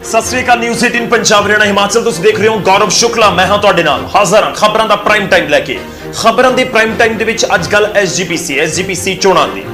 सत श्री अकाल। न्यूज़ 18 पंजाब हरियाणा हिमाचल तुसीं देख रहे हो। गौरव शुक्ला मैं हां तुहाडे नाल हाज़र हां खबरां दा प्राइम टाइम लैके। खबरां दे प्राइम टाइम दे विच अज गल एसजीपीसी चोणां दी।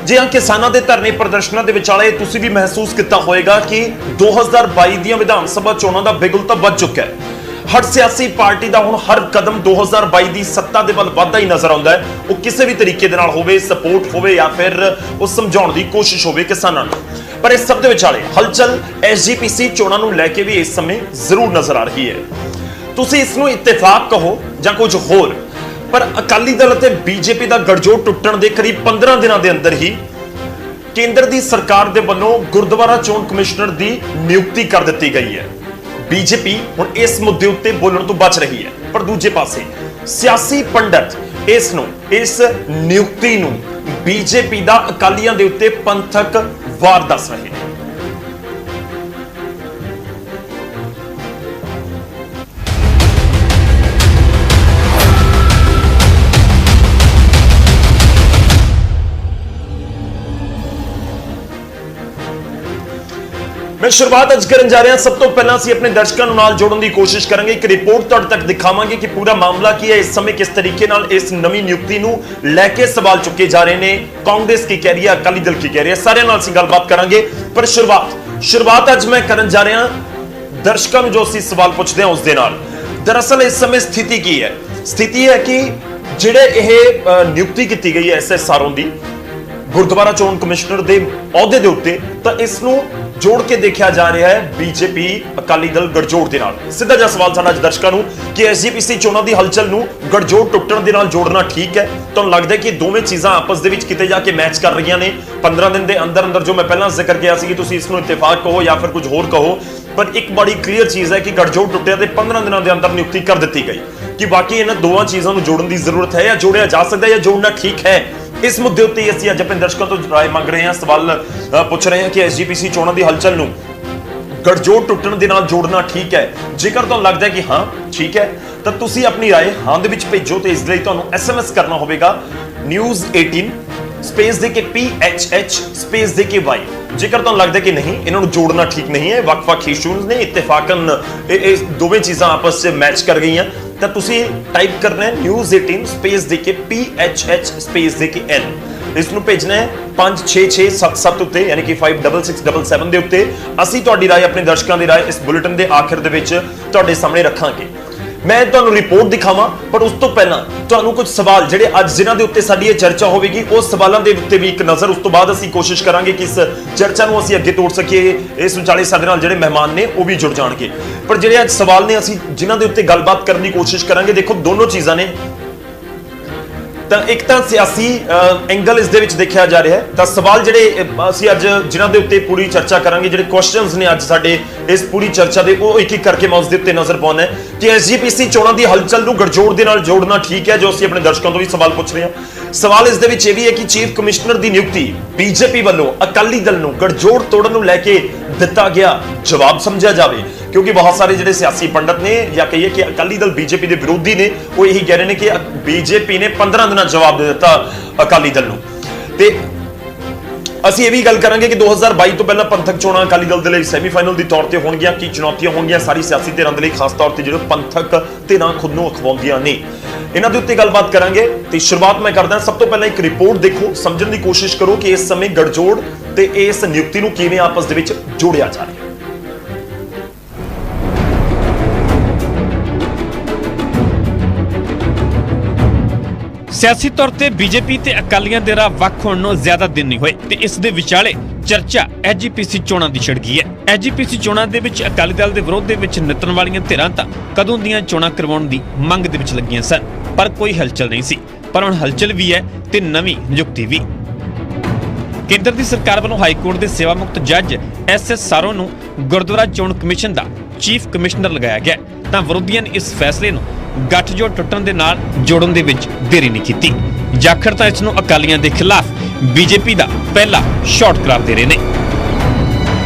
जी हां, किसानां दे धरने प्रदर्शनां दे विचाले तुसीं भी महसूस किया होएगा कि 2022 ਦੀਆਂ विधान सभा चोणां दा बिगुल तां ਵੱਜ चुका है। हर सियासी पार्टी का हुण हर कदम 2022 की सत्ता के वल वधदा ही नजर आता है। वो किसी भी तरीके दे नाल होवे, सपोर्ट होवे या फिर वो समझाउण की कोशिश होवे किसानां नूं। पर इस सब दे विचाले हलचल एसजीपीसी चोणां नूं लैके भी इस समय जरूर नजर आ रही है। तुसीं इस नूं इत्तेफाक कहो जां कुछ होर, पर अकाली दल ते बीजेपी का गठजोड़ टुटण दे करीब 15 दिनों के अंदर ही केंद्र की सरकार दे वल्लों गुरुद्वारा चोण कमिश्नर की नियुक्ति कर दी गई है। बीजेपी हुण इस मुद्दे उत्ते बोलण तो बच रही है, पर दूजे पासे सियासी पंडित इस नियुक्ति नूं बीजेपी दा अकालियां दे उत्ते पंथक वार दस रहे हैं। मैं शुरुआत अज करन जा रहा। सब तो पहला असीं अपने दर्शकों नाल जोड़न की कोशिश करेंगे। एक रिपोर्ट तुहाडे तक दिखावांगे कि पूरा मामला की है, इस समय किस तरीके नाल इस नवी नियुक्ति नूं लैके सवाल चुके जा रहे हैं। कांग्रेस की कह रही है, अकाली दल की कह रही है, सारे नाल असीं गलबात करांगे। पर शुरुआत अज मैं करन जा रहा दर्शकों नूं जो असीं सवाल पुछदे हां उस दे नाल। दरअसल इस समय स्थिति की है? स्थिति है कि जिहड़े यह नियुक्ति की गई है SSRO दी गुरुद्वारा चोण कमिश्नर के अहुदे के उत्ते, तो इसनूं जोड़ के देखा जा रहा है बीजेपी अकाली दल गठजोड़ के नाल। सीधा जिहा सवाल साडा दर्शकों नूं कि एसजीपीसी चोणां दी हलचल नूं गठजोड़ टुटण दे नाल जोड़ना ठीक है? तुहानूं लगदा है कि दोवें चीज़ां आपस दे विच किते जाके मैच कर रही ने 15 दिन के अंदर अंदर? जो मैं पहला जिक्र किया सी कि तुसीं इसनूं इत्तेफाक कहो या फिर कुछ होर कहो, पर एक बड़ी क्लीयर चीज़ है कि गठजोड़ टुटिया ते 15 दिनों के अंदर नियुक्ति कर दी गई। कि बाकी इन्हां दोवां चीज़ों नूं जोड़न की जरूरत है या जोड़िया जा सकता है या जोड़ना ठीक है? इस मुद्दे उत्ते असीं अज अपने दर्शकों तो राय मंग रहे हैं, सवाल पुछ रहे हैं कि एसजीपीसी चोणां दी हलचल नूं गठजोड़ टुटण दे नाल जोड़ना ठीक है? जेकर तुहानूं लगदा है कि हाँ ठीक है, तो तुसीं अपनी राय हाँ दे विच भेजो। तो इस लई तुहानूं SMS करना होवेगा न्यूज़ 18 स्पेस दे के PHH स्पेस दे के Y। जेकर तुहानूं लगदा है कि नहीं, इन्हां नूं जोड़ना ठीक नहीं है, वक्-वक् इशूज़ ने इत्तेफाकन दोवें चीज़ां आपस च मैच कर गई हैं, तो तुसीं टाइप करना है न्यूज़ 18 स्पेस दे के PHH स्पेस दे के N। इसनूं भेजना है 5667 उत्ते, यानी कि 56677 दे उत्ते। असीं तुहाडी राय, अपने दर्शकों की राय इस बुलेटिन के आखिर दे विच तुहाडे सामने रखांगे। मैं तुहानूं रिपोर्ट दिखावां, पर उस तो पहला तुहानूं कुछ सवाल जिहड़े अज जिन्हां दे उत्ते साडी ये चर्चा होवेगी, उस सवालों के उत्ते भी एक नज़र, उस तो बाद असीं कोशिश करांगे कि इस चर्चा नूं असीं अगे तोड़ सकीए। इस विचाले साडे नाल जिहड़े मेहमान ने वो भी जुड़ जाणगे। पर जिहड़े अज सवाल ने असीं जिन्हां दे उत्ते गलबात करने की कोशिश करांगे, देखो दोनों चीज़ां ने। तो एक तो सियासी एंगल इस दे विच देखा जा रहा है। तो सवाल जिहड़े असीं अज जिन्हां दे उत्ते पूरी चर्चा करांगे, जिहड़े क्वेश्चनस ने अज साडे इस पूरी चर्चा दे, वो एक एक करके मैं उस दे उत्ते नज़र पाउणा है कि एसजीपीसी चोणां दी हलचल नूं गठजोड़ दे नाल जोड़ना ठीक है? जो असीं अपने दर्शकों तो भी सवाल पुछ रहे हैं। सवाल इस दे विच यह भी है कि चीफ कमिश्नर की नियुक्ति बीजेपी वालों अकाली दल नूं गठजोड़ तोड़न नूं लैके दिता गया जवाब समझा जाए, क्योंकि बहुत सारे जिहड़े सियासी पंडित ने या कहिए कि अकाली दल बीजेपी के विरोधी ने, वो यही कह रहे हैं कि बीजेपी ने 15 दिन जवाब दे दिता अकाली दल नूं। ते ਅਸੀਂ ਇਹ ਵੀ ਗੱਲ ਕਰਾਂਗੇ कि 2022 ਤੋਂ ਪਹਿਲਾਂ ਪੰਥਕ ਚੋਣਾਂ ਅਕਾਲੀ ਦਲ ਦੇ ਲਈ ਸੈਮੀਫਾਈਨਲ ਦੀ ਤੌਰ ਤੇ ਹੋਣਗੀਆਂ। ਕੀ ਚੁਣੌਤੀਆਂ ਹੋਣਗੀਆਂ ਸਾਰੀ ਸਿਆਸੀ ਧਿਰਾਂ ਦੇ ਲਈ, ਖਾਸ ਤੌਰ ਤੇ ਜਿਹੜੇ ਪੰਥਕ ਧਿਰਾਂ ਖੁਦ ਨੂੰ ਅਖਵਾਉਂਦੀਆਂ ਨੇ, ਇਹਨਾਂ ਦੇ ਉੱਤੇ ਗੱਲਬਾਤ ਕਰਾਂਗੇ। ਤੇ ਸ਼ੁਰੂਆਤ ਮੈਂ ਕਰਦਾ ਸਭ ਤੋਂ ਪਹਿਲਾਂ ਇੱਕ ਰਿਪੋर्ट ਦੇਖੋ, ਸਮਝਣ ਦੀ ਕੋਸ਼ਿਸ਼ ਕਰੋ ਕਿ ਇਸ ਸਮੇਂ ਗਠਜੋੜ ਤੇ ਇਸ ਨਿਯੁਕਤੀ ਨੂੰ ਕਿਵੇਂ ਆਪਸ ਦੇ ਵਿੱਚ ਜੋੜਿਆ ਜਾ ਰਿਹਾ ਹੈ। सियासी तौर पर बीजेपी ते अकालियां दे राह वख होण नूं ज्यादा दिन नहीं होए ते इस दे विचाले चर्चा एसजीपीसी चोणां दी छिड़ गई है। एसजीपीसी चोणां दे विच अकाली दल दे विरोध दे विच नितन वालीआं धिरां तां कदों दीआं चोणां करवाउण दी मंग दे विच लगीआं सन, पर कोई हलचल नहीं सी। पर हुण हलचल भी है ते नवीं नियुक्ति भी। केंद्र दी सरकार वालों हाईकोर्ट दे सेवा मुक्त जज SSRO नूं गुरुद्वारा चोण कमिशन दा चीफ कमिश्नर लगाया गया, तां विरोधियां ने इस फैसले नूं गठजोड़ टुटण दे नाल जोड़न दे विच देरी नहीं कीती। जाखड़ तां इस नूं अकालियां दे खिलाफ बीजेपी दा पहला शॉट करार दे रहे ने।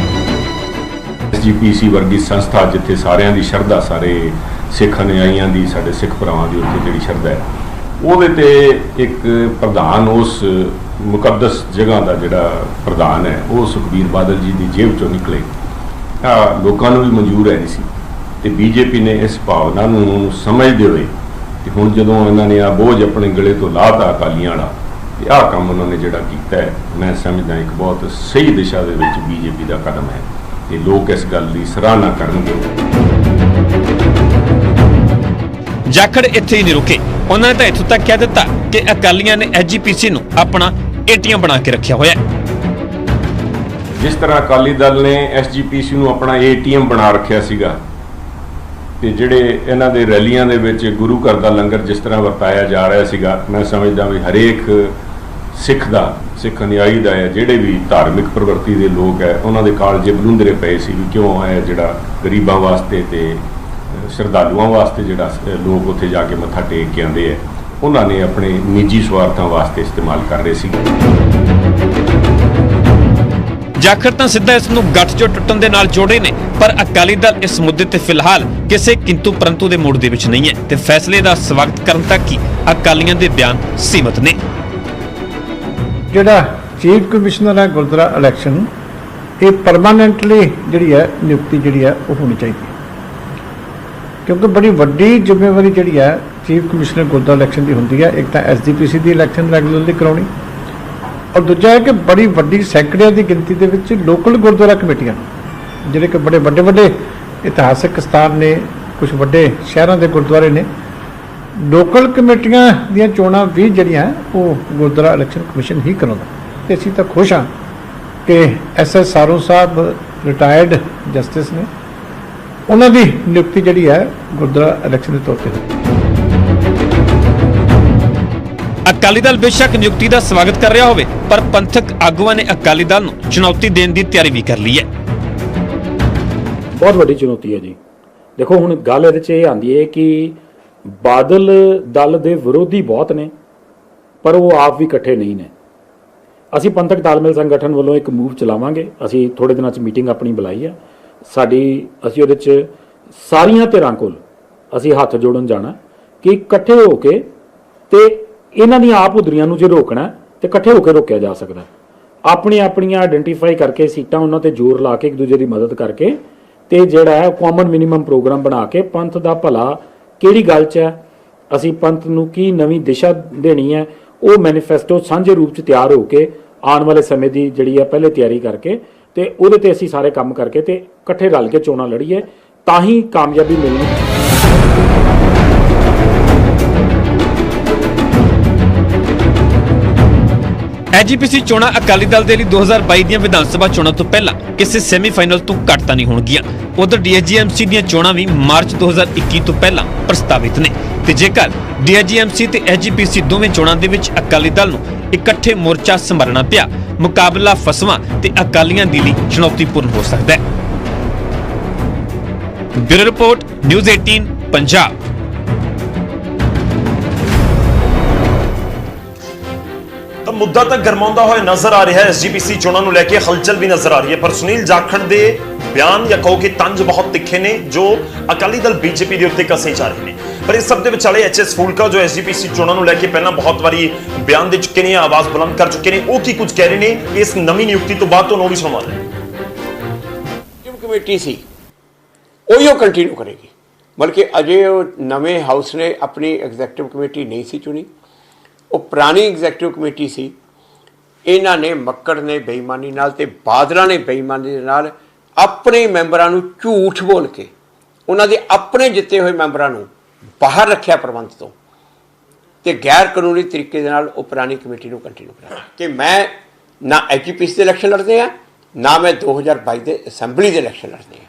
एसजीपीसी वर्गी संस्था जिथे सारियां दी शरधा, सारे सिख अनुयायियां दी, साडे सिख भरावां दी उत्थे जिहड़ी शरधा है, ਉਹਦੇ ਤੇ एक प्रधान उस मुकद्दस जगह का जिहड़ा प्रधान है वो सुखबीर बादल जी की जेब चों निकले ਲੋਕਾਂ ਨੂੰ ਵੀ ਮਨਜ਼ੂਰ ਹੈ ਨਹੀਂ ਸੀ ਤੇ ਬੀਜੇਪੀ ਨੇ ਇਸ ਭਾਵਨਾ ਨੂੰ ਸਮਝਦੇ ਹੋਏ ਤੇ ਹੁਣ ਜਦੋਂ ਇਹਨਾਂ ਨੇ ਆ ਬੋਝ ਆਪਣੇ ਗਲੇ ਤੋਂ ਲਾਹਤਾ ਅਕਾਲੀਆਂ ਵਾਲਾ ਤੇ ਆਹ ਕੰਮ ਉਹਨਾਂ ਨੇ ਜਿਹੜਾ ਕੀਤਾ ਹੈ, ਮੈਂ ਸਮਝਦਾ ਇੱਕ ਬਹੁਤ ਸਹੀ ਦਿਸ਼ਾ ਦੇ ਵਿੱਚ ਬੀਜੇਪੀ ਦਾ ਕਦਮ ਹੈ ਤੇ ਲੋਕ ਇਸ ਗੱਲ ਦੀ ਸਰਾਹਨਾ ਕਰਨਗੇ। ਜਾਖੜ ਇੱਥੇ ਹੀ ਨਹੀਂ ਰੁਕੇ। ਉਹਨਾਂ ਨੇ ਤਾਂ ਇੱਥੋਂ ਤੱਕ ਕਹਿ ਦਿੱਤਾ ਕਿ ਅਕਾਲੀਆਂ ਨੇ ਐਸਜੀਪੀਸੀ ਨੂੰ ਆਪਣਾ ਏਟੀਐਮ ਬਣਾ ਕੇ ਰੱਖਿਆ ਹੋਇਆ ਹੈ। ਜਿਸ ਤਰ੍ਹਾਂ ਅਕਾਲੀ ਦਲ ਨੇ ਐਸਜੀਪੀਸੀ ਨੂੰ ਆਪਣਾ ਏਟੀਐਮ ਬਣਾ ਰੱਖਿਆ ਸੀਗਾ ਤੇ ਜਿਹੜੇ ਇਹਨਾਂ ਦੇ ਰੈਲੀਆਂ ਦੇ ਵਿੱਚ ਗੁਰੂ ਘਰ ਦਾ ਲੰਗਰ ਜਿਸ ਤਰ੍ਹਾਂ ਵਰਤਾਇਆ ਜਾ ਰਿਹਾ ਸੀਗਾ, ਮੈਂ ਸਮਝਦਾ ਵੀ ਹਰੇਕ ਸਿੱਖ ਅਨੁਯਾਈ ਦਾ ਹੈ, ਜਿਹੜੇ ਵੀ ਧਾਰਮਿਕ ਪ੍ਰਵਰਤੀ ਦੇ ਲੋਕ ਹੈ, ਉਹਨਾਂ ਦੇ ਕਾਲਜੇ ਬਲੂੰਦਰੇ ਪਏ ਸੀ ਵੀ ਕਿਉਂ ਹੈ ਜਿਹੜਾ ਗਰੀਬਾਂ ਵਾਸਤੇ ਤੇ ਸ਼ਰਧਾਲੂਆਂ ਵਾਸਤੇ ਜਿਹੜਾ ਲੋਕ ਉੱਥੇ ਜਾ ਕੇ ਮੱਥਾ ਟੇਕ ਕੇ ਆਉਂਦੇ ਹੈ, ਉਹਨਾਂ ਨੇ ਆਪਣੇ ਨਿੱਜੀ ਸਵਾਰਥਾਂ ਵਾਸਤੇ ਇਸਤੇਮਾਲ ਕਰ ਰਹੇ ਸੀ। ਜਾਖੜ ਤਾਂ ਸਿੱਧਾ ਇਸ ਨੂੰ ਗੱਠਜੋੜ ਟੁੱਟਣ ਦੇ ਨਾਲ ਜੋੜੇ ਨੇ, ਪਰ ਅਕਾਲੀ ਦਲ ਇਸ ਮੁੱਦੇ ਤੇ ਫਿਲਹਾਲ ਕਿਸੇ ਕਿੰਤੂ ਪਰੰਤੂ ਦੇ ਮੂਡ ਦੇ ਵਿੱਚ ਨਹੀਂ ਹੈ ਤੇ ਫੈਸਲੇ ਦਾ ਸਵਾਗਤ ਕਰਨ ਤੱਕ ਹੀ ਅਕਾਲੀਆਂ ਦੇ ਬਿਆਨ ਸੀਮਤ ਨੇ। ਜਿਹੜਾ ਚੀਫ ਕਮਿਸ਼ਨਰ ਹੈ ਗੁਰਦੁਆਰਾ ਇਲੈਕਸ਼ਨ, ਇਹ ਪਰਮਾਨੈਂਟਲੀ ਜਿਹੜੀ ਹੈ ਨਿਯੁਕਤੀ ਜਿਹੜੀ ਹੈ ਉਹ ਹੋਣੀ ਚਾਹੀਦੀ ਹੈ, ਕਿਉਂਕਿ ਬੜੀ ਵੱਡੀ ਜ਼ਿੰਮੇਵਾਰੀ ਜਿਹੜੀ ਹੈ ਚੀਫ ਕਮਿਸ਼ਨਰ ਗੁਰਦੁਆਰਾ ਇਲੈਕਸ਼ਨ ਦੀ ਹੁੰਦੀ ਹੈ। ਇੱਕ ਤਾਂ ਐਸਜੀਪੀਸੀ ਦੀ ਇਲੈਕਸ਼ਨ ਰੈਗੂਲਰਲੀ ਕਰਾਉਣੀ, ਔਰ ਦੂਜਾ ਹੈ ਕਿ ਬੜੀ ਵੱਡੀ ਸੈਂਕੜਿਆਂ ਦੀ ਗਿਣਤੀ ਦੇ ਵਿੱਚ ਲੋਕਲ ਗੁਰਦੁਆਰਾ ਕਮੇਟੀਆਂ ਜਿਹੜੇ ਕਿ ਬੜੇ ਵੱਡੇ ਇਤਿਹਾਸਕ ਸਥਾਨ ਨੇ, ਕੁਝ ਵੱਡੇ ਸ਼ਹਿਰਾਂ ਦੇ ਗੁਰਦੁਆਰੇ ਨੇ, ਲੋਕਲ ਕਮੇਟੀਆਂ ਦੀਆਂ ਚੋਣਾਂ ਵੀ ਜਿਹੜੀਆਂ ਉਹ ਗੁਰਦੁਆਰਾ ਇਲੈਕਸ਼ਨ ਕਮਿਸ਼ਨ ਹੀ ਕਰਾਉਂਦਾ। ਤੇ ਅਸੀਂ ਤਾਂ ਖੁਸ਼ ਹਾਂ ਕਿ ਐਸਐਸ ਸਾਰੋਂ ਸਾਹਿਬ ਰਿਟਾਇਰਡ ਜਸਟਿਸ ਨੇ, ਉਹਨਾਂ ਦੀ ਨਿਯੁਕਤੀ ਜਿਹੜੀ ਹੈ ਗੁਰਦੁਆਰਾ ਇਲੈਕਸ਼ਨ ਦੇ ਤੌਰ ਤੇ ਹੋਈ। ਅਕਾਲੀ ਦਲ ਬੇਸ਼ੱਕ ਨਿਯੁਕਤੀ ਦਾ ਸਵਾਗਤ ਕਰ ਰਿਹਾ ਹੋਵੇ, ਪਰ ਪੰਥਕ ਆਗੂਆਂ ਨੇ ਅਕਾਲੀ ਦਲ ਨੂੰ ਚੁਣੌਤੀ ਦੇਣ ਦੀ ਤਿਆਰੀ ਵੀ ਕਰ ਲਈ ਹੈ। ਬਹੁਤ ਵੱਡੀ ਚੁਣੌਤੀ ਹੈ ਜੀ। ਦੇਖੋ ਹੁਣ ਗੱਲ ਇਹਦੇ 'ਚ ਇਹ ਆਉਂਦੀ ਹੈ ਕਿ ਬਾਦਲ ਦਲ ਦੇ ਵਿਰੋਧੀ ਬਹੁਤ ਨੇ, ਪਰ ਉਹ ਆਪ ਵੀ ਇਕੱਠੇ ਨਹੀਂ ਨੇ। ਅਸੀਂ ਪੰਥਕ ਤਾਲਮੇਲ ਸੰਗਠਨ ਵੱਲੋਂ ਇੱਕ ਮੂਵ ਚਲਾਵਾਂਗੇ। ਅਸੀਂ ਥੋੜੇ ਦਿਨਾਂ 'ਚ ਮੀਟਿੰਗ ਆਪਣੀ ਬੁਲਾਈ ਹੈ ਅਸੀਂ ਉਹਦੇ 'ਚ ਸਾਰੀਆਂ ਧਿਰਾਂ ਕੋਲ ਅਸੀਂ ਹੱਥ ਜੋੜਨ ਜਾਣਾ ਕਿ ਇਕੱਠੇ ਹੋ ਕੇ ਤੇ ਇਹਨਾਂ ਦੀਆਂ ਆਪ ਉਧਰੀਆਂ ਨੂੰ ਜੇ ਰੋਕਣਾ ਤੇ ਇਕੱਠੇ ਹੋ ਕੇ ਰੋਕਿਆ ਜਾ ਸਕਦਾ। ਆਪਣੀਆਂ ਆਇਡੈਂਟੀਫਾਈ ਕਰਕੇ ਸੀਟਾਂ ਉਹਨਾਂ ਤੇ ਜ਼ੋਰ ਲਾ ਕੇ ਇੱਕ ਦੂਜੇ ਦੀ ਮਦਦ ਕਰਕੇ ਤੇ ਜਿਹੜਾ ਹੈ ਕਾਮਨ ਮਿਨੀਮਮ ਪ੍ਰੋਗਰਾਮ ਬਣਾ ਕੇ ਪੰਥ ਦਾ ਭਲਾ ਕਿਹੜੀ ਗੱਲ 'ਚ ਹੈ, ਅਸੀਂ ਪੰਥ ਨੂੰ ਕੀ ਨਵੀਂ ਦਿਸ਼ਾ ਦੇਣੀ ਹੈ, ਉਹ ਮੈਨੀਫੈਸਟੋ ਸਾਂਝੇ ਰੂਪ 'ਚ ਤਿਆਰ ਹੋ ਕੇ ਆਉਣ ਵਾਲੇ ਸਮੇਂ ਦੀ ਜਿਹੜੀ ਹੈ ਪਹਿਲੇ ਤਿਆਰੀ ਕਰਕੇ ਤੇ ਉਹਦੇ ਤੇ ਅਸੀਂ ਸਾਰੇ ਕੰਮ ਕਰਕੇ ਤੇ ਇਕੱਠੇ ਰਲ ਕੇ ਚੋਣਾਂ ਲੜੀਏ, ਤਾਂ ਹੀ ਕਾਮਯਾਬੀ ਮਿਲਣੀ। ਐਜੀਪੀਸੀ ਚੋਣਾਂ ਅਕਾਲੀ ਦਲ ਦੇ ਲਈ 2022 ਦੀਆਂ ਵਿਧਾਨ ਸਭਾ ਚੋਣਾਂ ਤੋਂ ਪਹਿਲਾਂ ਕਿਸੇ ਸੈਮੀਫਾਈਨਲ ਤੋਂ ਘੱਟ ਤਾਂ ਨਹੀਂ ਹੋਣਗੀਆਂ। ਉਧਰ ਡੀਐਜੀਐਮਸੀ ਦੀਆਂ ਚੋਣਾਂ ਵੀ ਮਾਰਚ 2021 ਤੋਂ ਪਹਿਲਾਂ ਪ੍ਰਸਤਾਵਿਤ ਨੇ ਤੇ ਜੇਕਰ ਡੀਐਜੀਐਮਸੀ ਤੇ ਐਜੀਪੀਸੀ ਦੋਵੇਂ ਚੋਣਾਂ ਦੇ ਵਿੱਚ ਅਕਾਲੀ ਦਲ ਨੂੰ ਇਕੱਠੇ ਮੋਰਚਾ ਸੰਭਾਲਣਾ ਪਿਆ, ਮੁਕਾਬਲਾ ਫਸਵਾਂ ਤੇ ਅਕਾਲੀਆਂ ਦੇ ਲਈ ਚੁਣੌਤੀਪੂਰਨ ਹੋ ਸਕਦਾ ਹੈ। Bureau report, news 18 Punjab. ਤਾਂ ਮੁੱਦਾ ਤਾਂ ਗਰਮਾਉਂਦਾ ਹੋਇਆ ਨਜ਼ਰ ਆ ਰਿਹਾ ਹੈ। ਐਸਜੀਪੀਸੀ ਚੋਣਾਂ ਨੂੰ ਲੈ ਕੇ ਹਲਚਲ ਵੀ ਨਜ਼ਰ ਆ ਰਹੀ ਹੈ, ਪਰ ਸੁਨੀਲ ਜਾਖੜ ਦੇ ਬਿਆਨ ਜਾਂ ਕਹੋ ਕਿ ਤੰਜ ਬਹੁਤ ਤਿੱਖੇ ਨੇ ਜੋ ਅਕਾਲੀ ਦਲ ਬੀਜੇਪੀ ਦੇ ਉੱਤੇ ਕੱਸੇ ਜਾ ਰਹੇ ਨੇ। ਪਰ ਇਸ ਸਭ ਦੇ ਵਿਚਾਲੇ ਐਚਐਸ ਫੂਲਕਾ ਜੋ ਐਸਜੀਪੀਸੀ ਚੋਣਾਂ ਨੂੰ ਲੈ ਕੇ ਪਹਿਲਾਂ ਬਹੁਤ ਵਾਰੀ ਬਿਆਨ ਦੇ ਚੁੱਕੇ ਨੇ, ਆਵਾਜ਼ ਬੁਲੰਦ ਕਰ ਚੁੱਕੇ ਨੇ, ਉਹ ਕੀ ਕੁਝ ਕਹਿ ਰਹੇ ਨੇ ਇਸ ਨਵੀਂ ਨਿਯੁਕਤੀ ਤੋਂ ਬਾਅਦ, ਤੁਹਾਨੂੰ ਵੀ ਸੁਣਵਾ ਰਹੇ। ਜੋ ਕਮੇਟੀ ਸੀ ਉਹ ਕੰਟੀਨਿਊ ਕਰੇਗੀ, ਬਲਕਿ ਅਜੇ ਉਹ ਨਵੇਂ ਹਾਊਸ ਨੇ ਆਪਣੀ ਐਗਜ਼ੈਕਟਿਵ ਕਮੇਟੀ ਨਹੀਂ ਸੀ ਚੁਣੀ, ਉਹ ਪੁਰਾਣੀ ਐਗਜ਼ੈਕਟਿਵ ਕਮੇਟੀ ਸੀ। ਇਹਨਾਂ ਨੇ ਮੱਕੜ ਨੇ ਬੇਈਮਾਨੀ ਨਾਲ ਤੇ ਬਾਦਲਾਂ ਨੇ ਬੇਈਮਾਨੀ ਦੇ ਨਾਲ ਆਪਣੇ ਮੈਂਬਰਾਂ ਨੂੰ ਝੂਠ ਬੋਲ ਕੇ ਉਹਨਾਂ ਦੇ ਆਪਣੇ ਜਿੱਤੇ ਹੋਏ ਮੈਂਬਰਾਂ ਨੂੰ ਬਾਹਰ ਰੱਖਿਆ ਪ੍ਰਬੰਧ ਤੋਂ ਤੇ ਗੈਰ ਕਾਨੂੰਨੀ ਤਰੀਕੇ ਦੇ ਨਾਲ ਉਹ ਪੁਰਾਣੀ ਕਮੇਟੀ ਨੂੰ ਕੰਟੀਨਿਊ ਕਰਾਇਆ ਕਿ ਮੈਂ ਨਾ ਐਜੀਪੀਸੀ ਦੇ ਇਲੈਕਸ਼ਨ ਲੜਦੇ ਆ, ਨਾ ਮੈਂ 2022 ਦੇ ਅਸੈਂਬਲੀ ਦੇ ਇਲੈਕਸ਼ਨ ਲੜਦੇ ਆ।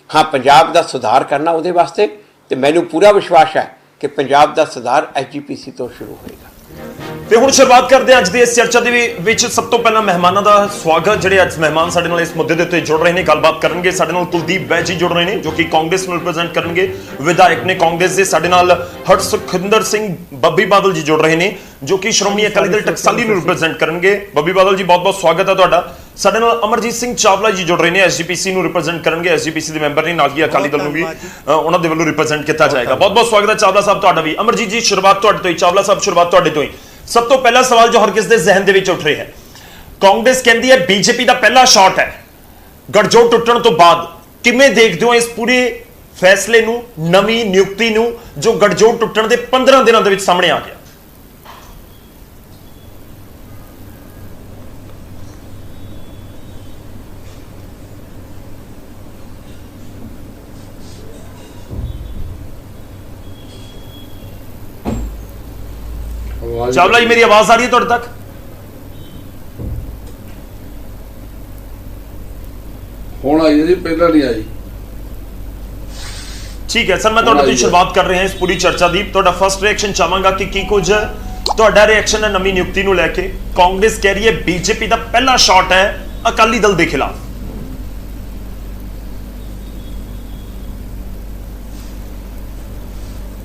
ਹਾਂ, ਪੰਜਾਬ ਦਾ ਸੁਧਾਰ ਕਰਨਾ ਉਹਦੇ ਵਾਸਤੇ, ਤੇ ਮੈਨੂੰ ਪੂਰਾ ਵਿਸ਼ਵਾਸ ਹੈ ਕਿ ਪੰਜਾਬ ਦਾ ਸੁਧਾਰ ਐਜੀਪੀਸੀ ਤੋਂ ਸ਼ੁਰੂ ਹੋਏਗਾ। ਤੇ ਹੁਣ ਸ਼ੁਰੂਆਤ ਕਰਦੇ ਹਾਂ ਅੱਜ ਦੀ ਇਸ ਚਰਚਾ ਦੇ ਵਿੱਚ। ਸਭ ਤੋਂ ਪਹਿਲਾਂ ਮਹਿਮਾਨਾਂ ਦਾ ਸਵਾਗਤ। ਜਿਹੜੇ ਅੱਜ ਮਹਿਮਾਨ ਸਾਡੇ ਨਾਲ ਇਸ ਮੁੱਦੇ ਦੇ ਉੱਤੇ ਜੁੜ ਰਹੇ ਨੇ, ਗੱਲਬਾਤ ਕਰਨਗੇ। ਸਾਡੇ ਨਾਲ ਕੁਲਦੀਪ ਬੈਜ ਜੀ ਜੁੜ ਰਹੇ ਨੇ ਜੋ ਕਿ ਕਾਂਗਰਸ ਨੂੰ ਰਿਪਰੈਜ਼ੈਂਟ ਕਰਨਗੇ, ਵਿਧਾਇਕ ਨੇ ਕਾਂਗਰਸ ਦੇ। ਸਾਡੇ ਨਾਲ ਹਰਸੁਖਿੰਦਰ ਸਿੰਘ ਬੱਬੀ ਬਾਦਲ ਜੀ ਜੁੜ ਰਹੇ ਨੇ ਜੋ ਕਿ ਸ਼੍ਰੋਮਣੀ ਅਕਾਲੀ ਦਲ ਟਕਸਾਲੀ ਨੂੰ ਰਿਪਰੈਜ਼ੈਂਟ ਕਰਨਗੇ। ਬੱਬੀ ਬਾਦਲ ਜੀ, ਬਹੁਤ ਬਹੁਤ ਸਵਾਗਤ ਹੈ ਤੁਹਾਡਾ। ਸਾਡੇ ਨਾਲ ਅਮਰਜੀਤ ਸਿੰਘ ਚਾਵਲਾ ਜੀ ਜੁੜ ਰਹੇ ਨੇ, ਐਸਜੀਪੀਸੀ ਨੂੰ ਰਿਪਰੈਜ਼ੈਂਟ ਕਰਨਗੇ, ਐਸਜੀਪੀਸੀ ਦੇ ਮੈਂਬਰ ਨੇ, ਨਾਲ ਹੀ ਅਕਾਲੀ ਦਲ ਨੂੰ ਵੀ ਉਹਨਾਂ ਦੇ ਵੱਲੋਂ ਰਿਪਰੈਜ਼ੈਂਟ ਕੀਤਾ ਜਾਏਗਾ। ਬਹੁਤ ਬਹੁਤ ਸਵਾਗਤ ਹੈ ਚਾਵਲਾ ਸਾਹਿਬ ਤੁਹਾਡਾ ਵੀ। ਅਮਰਜੀਤ ਜੀ, ਸ਼ੁਰੂਆਤ ਤੁਹਾਡੇ ਤੋਂ ਹੀ। ਚਾਵਲਾ ਸਾਹਿਬ, ਸ਼ੁਰੂਆਤ ਤੁਹਾਡੇ ਤੋਂ ਹੀ। ਸਭ ਤੋਂ ਪਹਿਲਾ ਸਵਾਲ ਜੋ ਹਰ ਕਿਸ ਦੇ ਜ਼ਿਹਨ ਦੇ ਵਿੱਚ ਉੱਠ ਰਿਹਾ ਹੈ, ਕਾਂਗਰਸ ਕਹਿੰਦੀ ਹੈ ਬੀਜੇਪੀ ਦਾ ਪਹਿਲਾ ਸ਼ਾਟ ਹੈ, ਗਠਜੋੜ ਟੁੱਟਣ ਤੋਂ ਬਾਅਦ ਕਿਵੇਂ ਦੇਖਦੇ ਹੋ ਇਸ ਪੂਰੇ ਫੈਸਲੇ ਨੂੰ, ਨਵੀਂ ਨਿਯੁਕਤੀ ਨੂੰ, ਜੋ ਗਠਜੋੜ ਟੁੱਟਣ ਦੇ 15 ਦਿਨਾਂ ਦੇ ਵਿੱਚ ਸਾਹਮਣੇ ਆ ਗਿਆ? ਚਾਵਲਾ ਜੀ, ਮੇਰੀ ਆਵਾਜ਼ ਆ ਰਹੀ ਹੈ ਤੁਹਾਡੇ ਤੱਕ? ਹੁਣ ਆਈ ਹੈ ਜੀ, ਪਹਿਲਾਂ ਨਹੀਂ ਆਈ। ਠੀਕ ਹੈ ਸਰ, ਮੈਂ ਤੁਹਾਡੇ ਤੋਂ ਸ਼ੁਰੂਆਤ ਕਰ ਰਿਹਾ ਇਸ ਪੂਰੀ ਚਰਚਾ ਦੀ। ਤੁਹਾਡਾ ਫਰਸਟ ਰਿਐਕਸ਼ਨ ਚਾਹਾਂਗਾ ਕਿ ਕੀ ਕੁਝ ਤੁਹਾਡਾ ਰਿਐਕਸ਼ਨ ਹੈ ਨਵੀਂ ਨਿਯੁਕਤੀ ਨੂੰ ਲੈ ਕੇ? ਕਾਂਗਰਸ ਕਹਿ ਰਹੀ ਹੈ ਬੀਜੇਪੀ ਦਾ ਪਹਿਲਾ ਸ਼ਾਟ ਹੈ ਅਕਾਲੀ ਦਲ ਦੇ ਖਿਲਾਫ।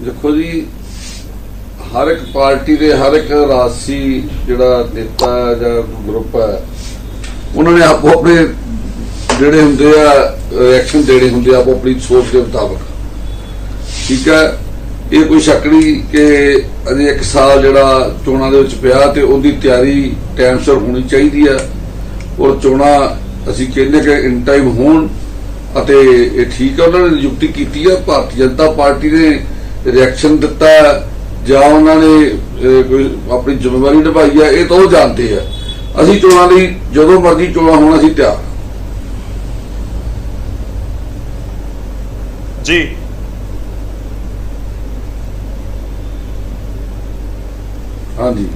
ਦੇਖੋ ਜੀ, ਹਰ ਇੱਕ ਪਾਰਟੀ ਦੇ ਹਰ ਇੱਕ ਰਾਜਸੀ ਜਿਹੜਾ ਨੇਤਾ ਜਾਂ ਗਰੁੱਪ ਹੈ, ਉਹਨਾਂ ਨੇ ਆਪੋ ਆਪਣੇ ਜਿਹੜੇ ਹੁੰਦੇ ਆ ਰਿਐਕਸ਼ਨ ਦੇਣੇ ਹੁੰਦੇ ਆ ਆਪੋ ਆਪਣੀ ਸੋਚ ਦੇ ਮੁਤਾਬਕ। ਠੀਕ ਹੈ, ਇਹ ਕੋਈ ਸ਼ੱਕ ਨਹੀਂ ਕਿ ਅਜੇ 1 ਸਾਲ ਜਿਹੜਾ ਚੋਣਾਂ ਦੇ ਵਿੱਚ ਪਿਆ ਤੇ ਉਹਦੀ ਤਿਆਰੀ ਟਾਈਮ ਸਿਰ ਹੋਣੀ ਚਾਹੀਦੀ ਹੈ, ਔਰ ਚੋਣਾਂ ਅਸੀਂ ਕਹਿੰਦੇ ਕਿ ਇਨ ਟਾਈਮ ਹੋਣ। ਅਤੇ ਇਹ ਠੀਕ ਹੈ, ਉਹਨਾਂ ਨੇ ਨਿਯੁਕਤੀ ਕੀਤੀ ਹੈ। ਭਾਰਤੀ ਜਨਤਾ ਪਾਰਟੀ ਨੇ ਰਿਐਕਸ਼ਨ ਦਿੱਤਾ ਜਾਂ ਉਹਨਾਂ ਨੇ ਕੋਈ ਆਪਣੀ ਜ਼ਿੰਮੇਵਾਰੀ ਨਿਭਾਈ ਹੈ, ਇਹ ਤਾਂ ਉਹ ਜਾਣਦੇ ਆ। ਅਸੀਂ ਚੋਣਾਂ ਲਈ ਜਦੋਂ ਮਰਜ਼ੀ ਚੋਣਾਂ ਹੋਣ ਅਸੀਂ ਤਿਆਰ। ਜੀ ਹਾਂਜੀ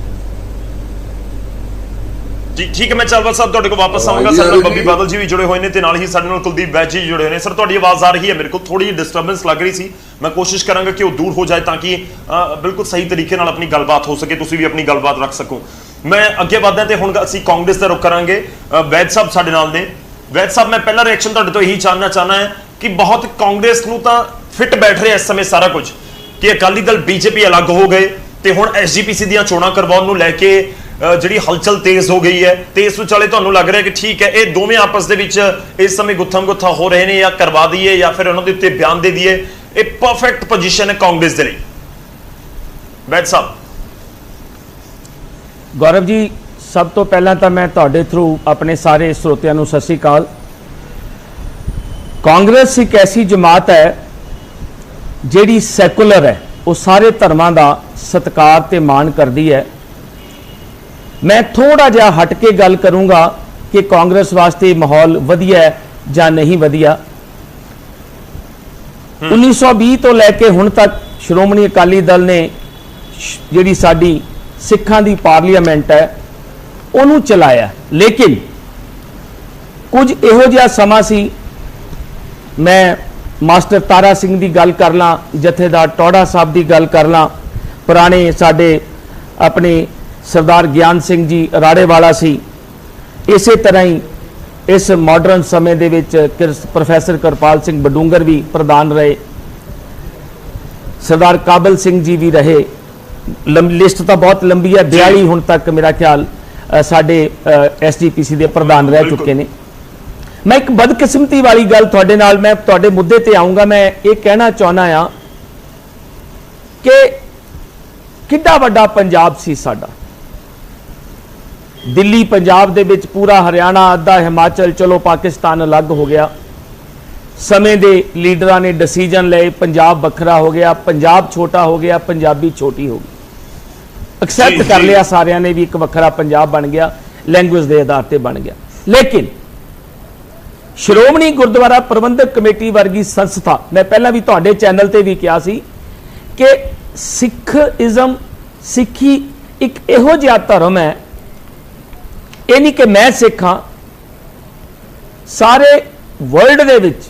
ਜੀ, ਠੀਕ ਹੈ। ਮੈਂ ਚਾਵਲਾ ਸਾਹਿਬ ਤੁਹਾਡੇ ਕੋਲ ਵਾਪਸ ਆਵਾਂਗਾ। ਸਾਡੇ ਨਾਲ ਬੱਬੀ ਬਾਦਲ ਜੀ ਵੀ ਜੁੜੇ ਹੋਏ ਨੇ ਤੇ ਨਾਲ ਹੀ ਸਾਡੇ ਨਾਲ ਕੁਲਦੀਪ ਵੈਦ ਜੀ ਜੁੜੇ ਹੋਏ ਨੇ। ਸਰ, ਤੁਹਾਡੀ ਆਵਾਜ਼ ਆ ਰਹੀ ਹੈ ਮੇਰੇ ਕੋਲ? ਥੋੜੀ ਜਿਹੀ ਡਿਸਟਰਬੈਂਸ ਲੱਗ ਰਹੀ ਸੀ, ਮੈਂ ਕੋਸ਼ਿਸ਼ ਕਰਾਂਗਾ ਕਿ ਉਹ ਦੂਰ ਹੋ ਜਾਏ ਤਾਂ ਕਿ ਬਿਲਕੁਲ ਸਹੀ ਤਰੀਕੇ ਨਾਲ ਆਪਣੀ ਗੱਲਬਾਤ ਹੋ ਸਕੇ, ਤੁਸੀਂ ਵੀ ਆਪਣੀ ਗੱਲਬਾਤ ਰੱਖ ਸਕੋ। ਮੈਂ ਅੱਗੇ ਵਧਦਾ ਤੇ ਹੁਣ ਅਸੀਂ ਕਾਂਗਰਸ ਦਾ ਰੁਖ ਕਰਾਂਗੇ। ਵੈਦ ਸਾਹਿਬ ਸਾਡੇ ਨਾਲ ਨੇ। ਵੈਦ ਸਾਹਿਬ, ਮੈਂ ਪਹਿਲਾ ਰਿਐਕਸ਼ਨ ਤੁਹਾਡੇ ਤੋਂ ਇਹੀ ਜਾਣਨਾ ਚਾਹਨਾ ਹੈ ਕਿ ਬਹੁਤ ਕਾਂਗਰਸ ਨੂੰ ਤਾਂ ਫਿੱਟ ਬੈਠ ਰਿਹਾ ਇਸ ਸਮੇਂ ਸਾਰਾ ਕੁਝ ਕਿ ਅਕਾਲੀ ਦਲ ਬੀਜੇਪੀ ਅਲੱਗ ਹੋ ਗਏ ਤੇ ਹੁਣ ਐਸਜੀਪੀਸੀ ਦੀਆਂ ਚੋਣਾਂ ਕਰਵਾਉਣ ਨੂੰ ਲੈ ਕੇ ਜਿਹੜੀ ਹਲਚਲ ਤੇਜ਼ ਹੋ ਗਈ ਹੈ, ਤੇ ਇਸ ਵਿਚਾਲੇ ਤੁਹਾਨੂੰ ਲੱਗ ਰਿਹਾ ਕਿ ਠੀਕ ਹੈ ਇਹ ਦੋਵੇਂ ਆਪਸ ਦੇ ਵਿੱਚ ਇਸ ਸਮੇਂ ਗੁੱਥਮ ਗੁੱਥਾ ਹੋ ਰਹੇ ਨੇ, ਜਾਂ ਕਰਵਾ ਦਈਏ ਜਾਂ ਫਿਰ ਉਹਨਾਂ ਦੇ ਉੱਤੇ ਬਿਆਨ ਦੇ ਦਈਏ? ਇਹ ਪਰਫੈਕਟ ਪੋਜੀਸ਼ਨ ਹੈ ਕਾਂਗਰਸ ਦੇ ਲਈ। ਵੈਦ ਸਾਹਿਬ। ਗੌਰਵ ਜੀ, ਸਭ ਤੋਂ ਪਹਿਲਾਂ ਤਾਂ ਮੈਂ ਤੁਹਾਡੇ ਥਰੂ ਆਪਣੇ ਸਾਰੇ ਸਰੋਤਿਆਂ ਨੂੰ ਸਤਿ ਸ੍ਰੀ ਅਕਾਲ। ਕਾਂਗਰਸ ਇੱਕ ਐਸੀ ਜਮਾਤ ਹੈ ਜਿਹੜੀ ਸੈਕੂਲਰ ਹੈ, ਉਹ ਸਾਰੇ ਧਰਮਾਂ ਦਾ ਸਤਿਕਾਰ ਤੇ ਮਾਣ ਕਰਦੀ ਹੈ। ਮੈਂ ਥੋੜਾ ਜਿਹਾ ਹਟ ਕੇ ਗੱਲ ਕਰੂੰਗਾ ਕਿ ਕਾਂਗਰਸ ਵਾਸਤੇ ਮਾਹੌਲ ਵਧੀਆ ਹੈ ਜਾਂ ਨਹੀਂ ਵਧੀਆ। 1920 ਤੋਂ ਲੈ ਕੇ ਹੁਣ ਤੱਕ ਸ਼੍ਰੋਮਣੀ ਅਕਾਲੀ ਦਲ ਨੇ ਜਿਹੜੀ ਸਾਡੀ ਸਿੱਖਾਂ ਦੀ ਪਾਰਲੀਮੈਂਟ ਹੈ ਉਹਨੂੰ ਚਲਾਇਆ, ਲੇਕਿਨ ਕੁਝ ਇਹੋ ਜਿਹਾ ਸਮਾਂ ਸੀ, ਮੈਂ ਮਾਸਟਰ ਤਾਰਾ ਸਿੰਘ ਦੀ ਗੱਲ ਕਰ ਲਾਂ, ਜਥੇਦਾਰ ਟੌੜਾ ਸਾਹਿਬ ਦੀ ਗੱਲ ਕਰ ਲਾਂ, ਪੁਰਾਣੇ ਸਾਡੇ ਆਪਣੇ ਸਰਦਾਰ ਗਿਆਨ ਸਿੰਘ ਜੀ ਰਾੜੇਵਾਲਾ ਸੀ, ਇਸੇ ਤਰ੍ਹਾਂ ਹੀ ਇਸ ਮਾਡਰਨ ਸਮੇਂ ਦੇ ਵਿੱਚ ਪ੍ਰੋਫੈਸਰ ਕਿਰਪਾਲ ਸਿੰਘ ਬਡੂੰਗਰ ਵੀ ਪ੍ਰਧਾਨ ਰਹੇ, ਸਰਦਾਰ ਕਾਬਲ ਸਿੰਘ ਜੀ ਵੀ ਰਹੇ। ਲਿਸਟ ਤਾਂ ਬਹੁਤ ਲੰਬੀ ਹੈ, 42 ਹੁਣ ਤੱਕ ਮੇਰਾ ਖਿਆਲ ਸਾਡੇ ਐਸਜੀਪੀਸੀ ਦੇ ਪ੍ਰਧਾਨ ਰਹਿ ਚੁੱਕੇ ਨੇ। ਮੈਂ ਇੱਕ ਬਦਕਿਸਮਤੀ ਵਾਲੀ ਗੱਲ ਤੁਹਾਡੇ ਨਾਲ, ਮੈਂ ਤੁਹਾਡੇ ਮੁੱਦੇ ਤੇ ਆਉਂਗਾ, ਮੈਂ ਇਹ ਕਹਿਣਾ ਚਾਹੁੰਦਾ ਆ ਕਿ ਕਿੰਨਾ ਵੱਡਾ ਪੰਜਾਬ ਸੀ ਸਾਡਾ। ਦਿੱਲੀ ਪੰਜਾਬ ਦੇ ਵਿੱਚ ਪੂਰਾ ਹਰਿਆਣਾ, ਅੱਧਾ ਹਿਮਾਚਲ, ਚਲੋ ਪਾਕਿਸਤਾਨ ਅਲੱਗ ਹੋ ਗਿਆ। ਸਮੇਂ ਦੇ ਲੀਡਰਾਂ ਨੇ ਡਿਸੀਜਨ ਲਏ, ਪੰਜਾਬ ਵੱਖਰਾ ਹੋ ਗਿਆ, ਪੰਜਾਬ ਛੋਟਾ ਹੋ ਗਿਆ, ਪੰਜਾਬੀ ਛੋਟੀ ਹੋ ਗਈ। ਐਕਸੈਪਟ ਕਰ ਲਿਆ ਸਾਰਿਆਂ ਨੇ ਵੀ ਇੱਕ ਵੱਖਰਾ ਪੰਜਾਬ ਬਣ ਗਿਆ, ਲੈਂਗੁਏਜ ਦੇ ਆਧਾਰ ਤੇ ਬਣ ਗਿਆ। ਲੇਕਿਨ ਸ਼੍ਰੋਮਣੀ ਗੁਰਦੁਆਰਾ ਪ੍ਰਬੰਧਕ ਕਮੇਟੀ ਵਰਗੀ ਸੰਸਥਾ, ਮੈਂ ਪਹਿਲਾਂ ਵੀ ਤੁਹਾਡੇ ਚੈਨਲ ਤੇ ਵੀ ਕਿਹਾ ਸੀ ਕਿ ਸਿੱਖਇਜ਼ਮ, ਸਿੱਖੀ ਇੱਕ ਇਹੋ ਜਿਹਾ ਧਰਮ ਹੈ, ਇਹ ਨਹੀਂ ਕਿ ਮੈਂ ਸਿੱਖ ਹਾਂ, ਸਾਰੇ ਵਰਲਡ ਦੇ ਵਿੱਚ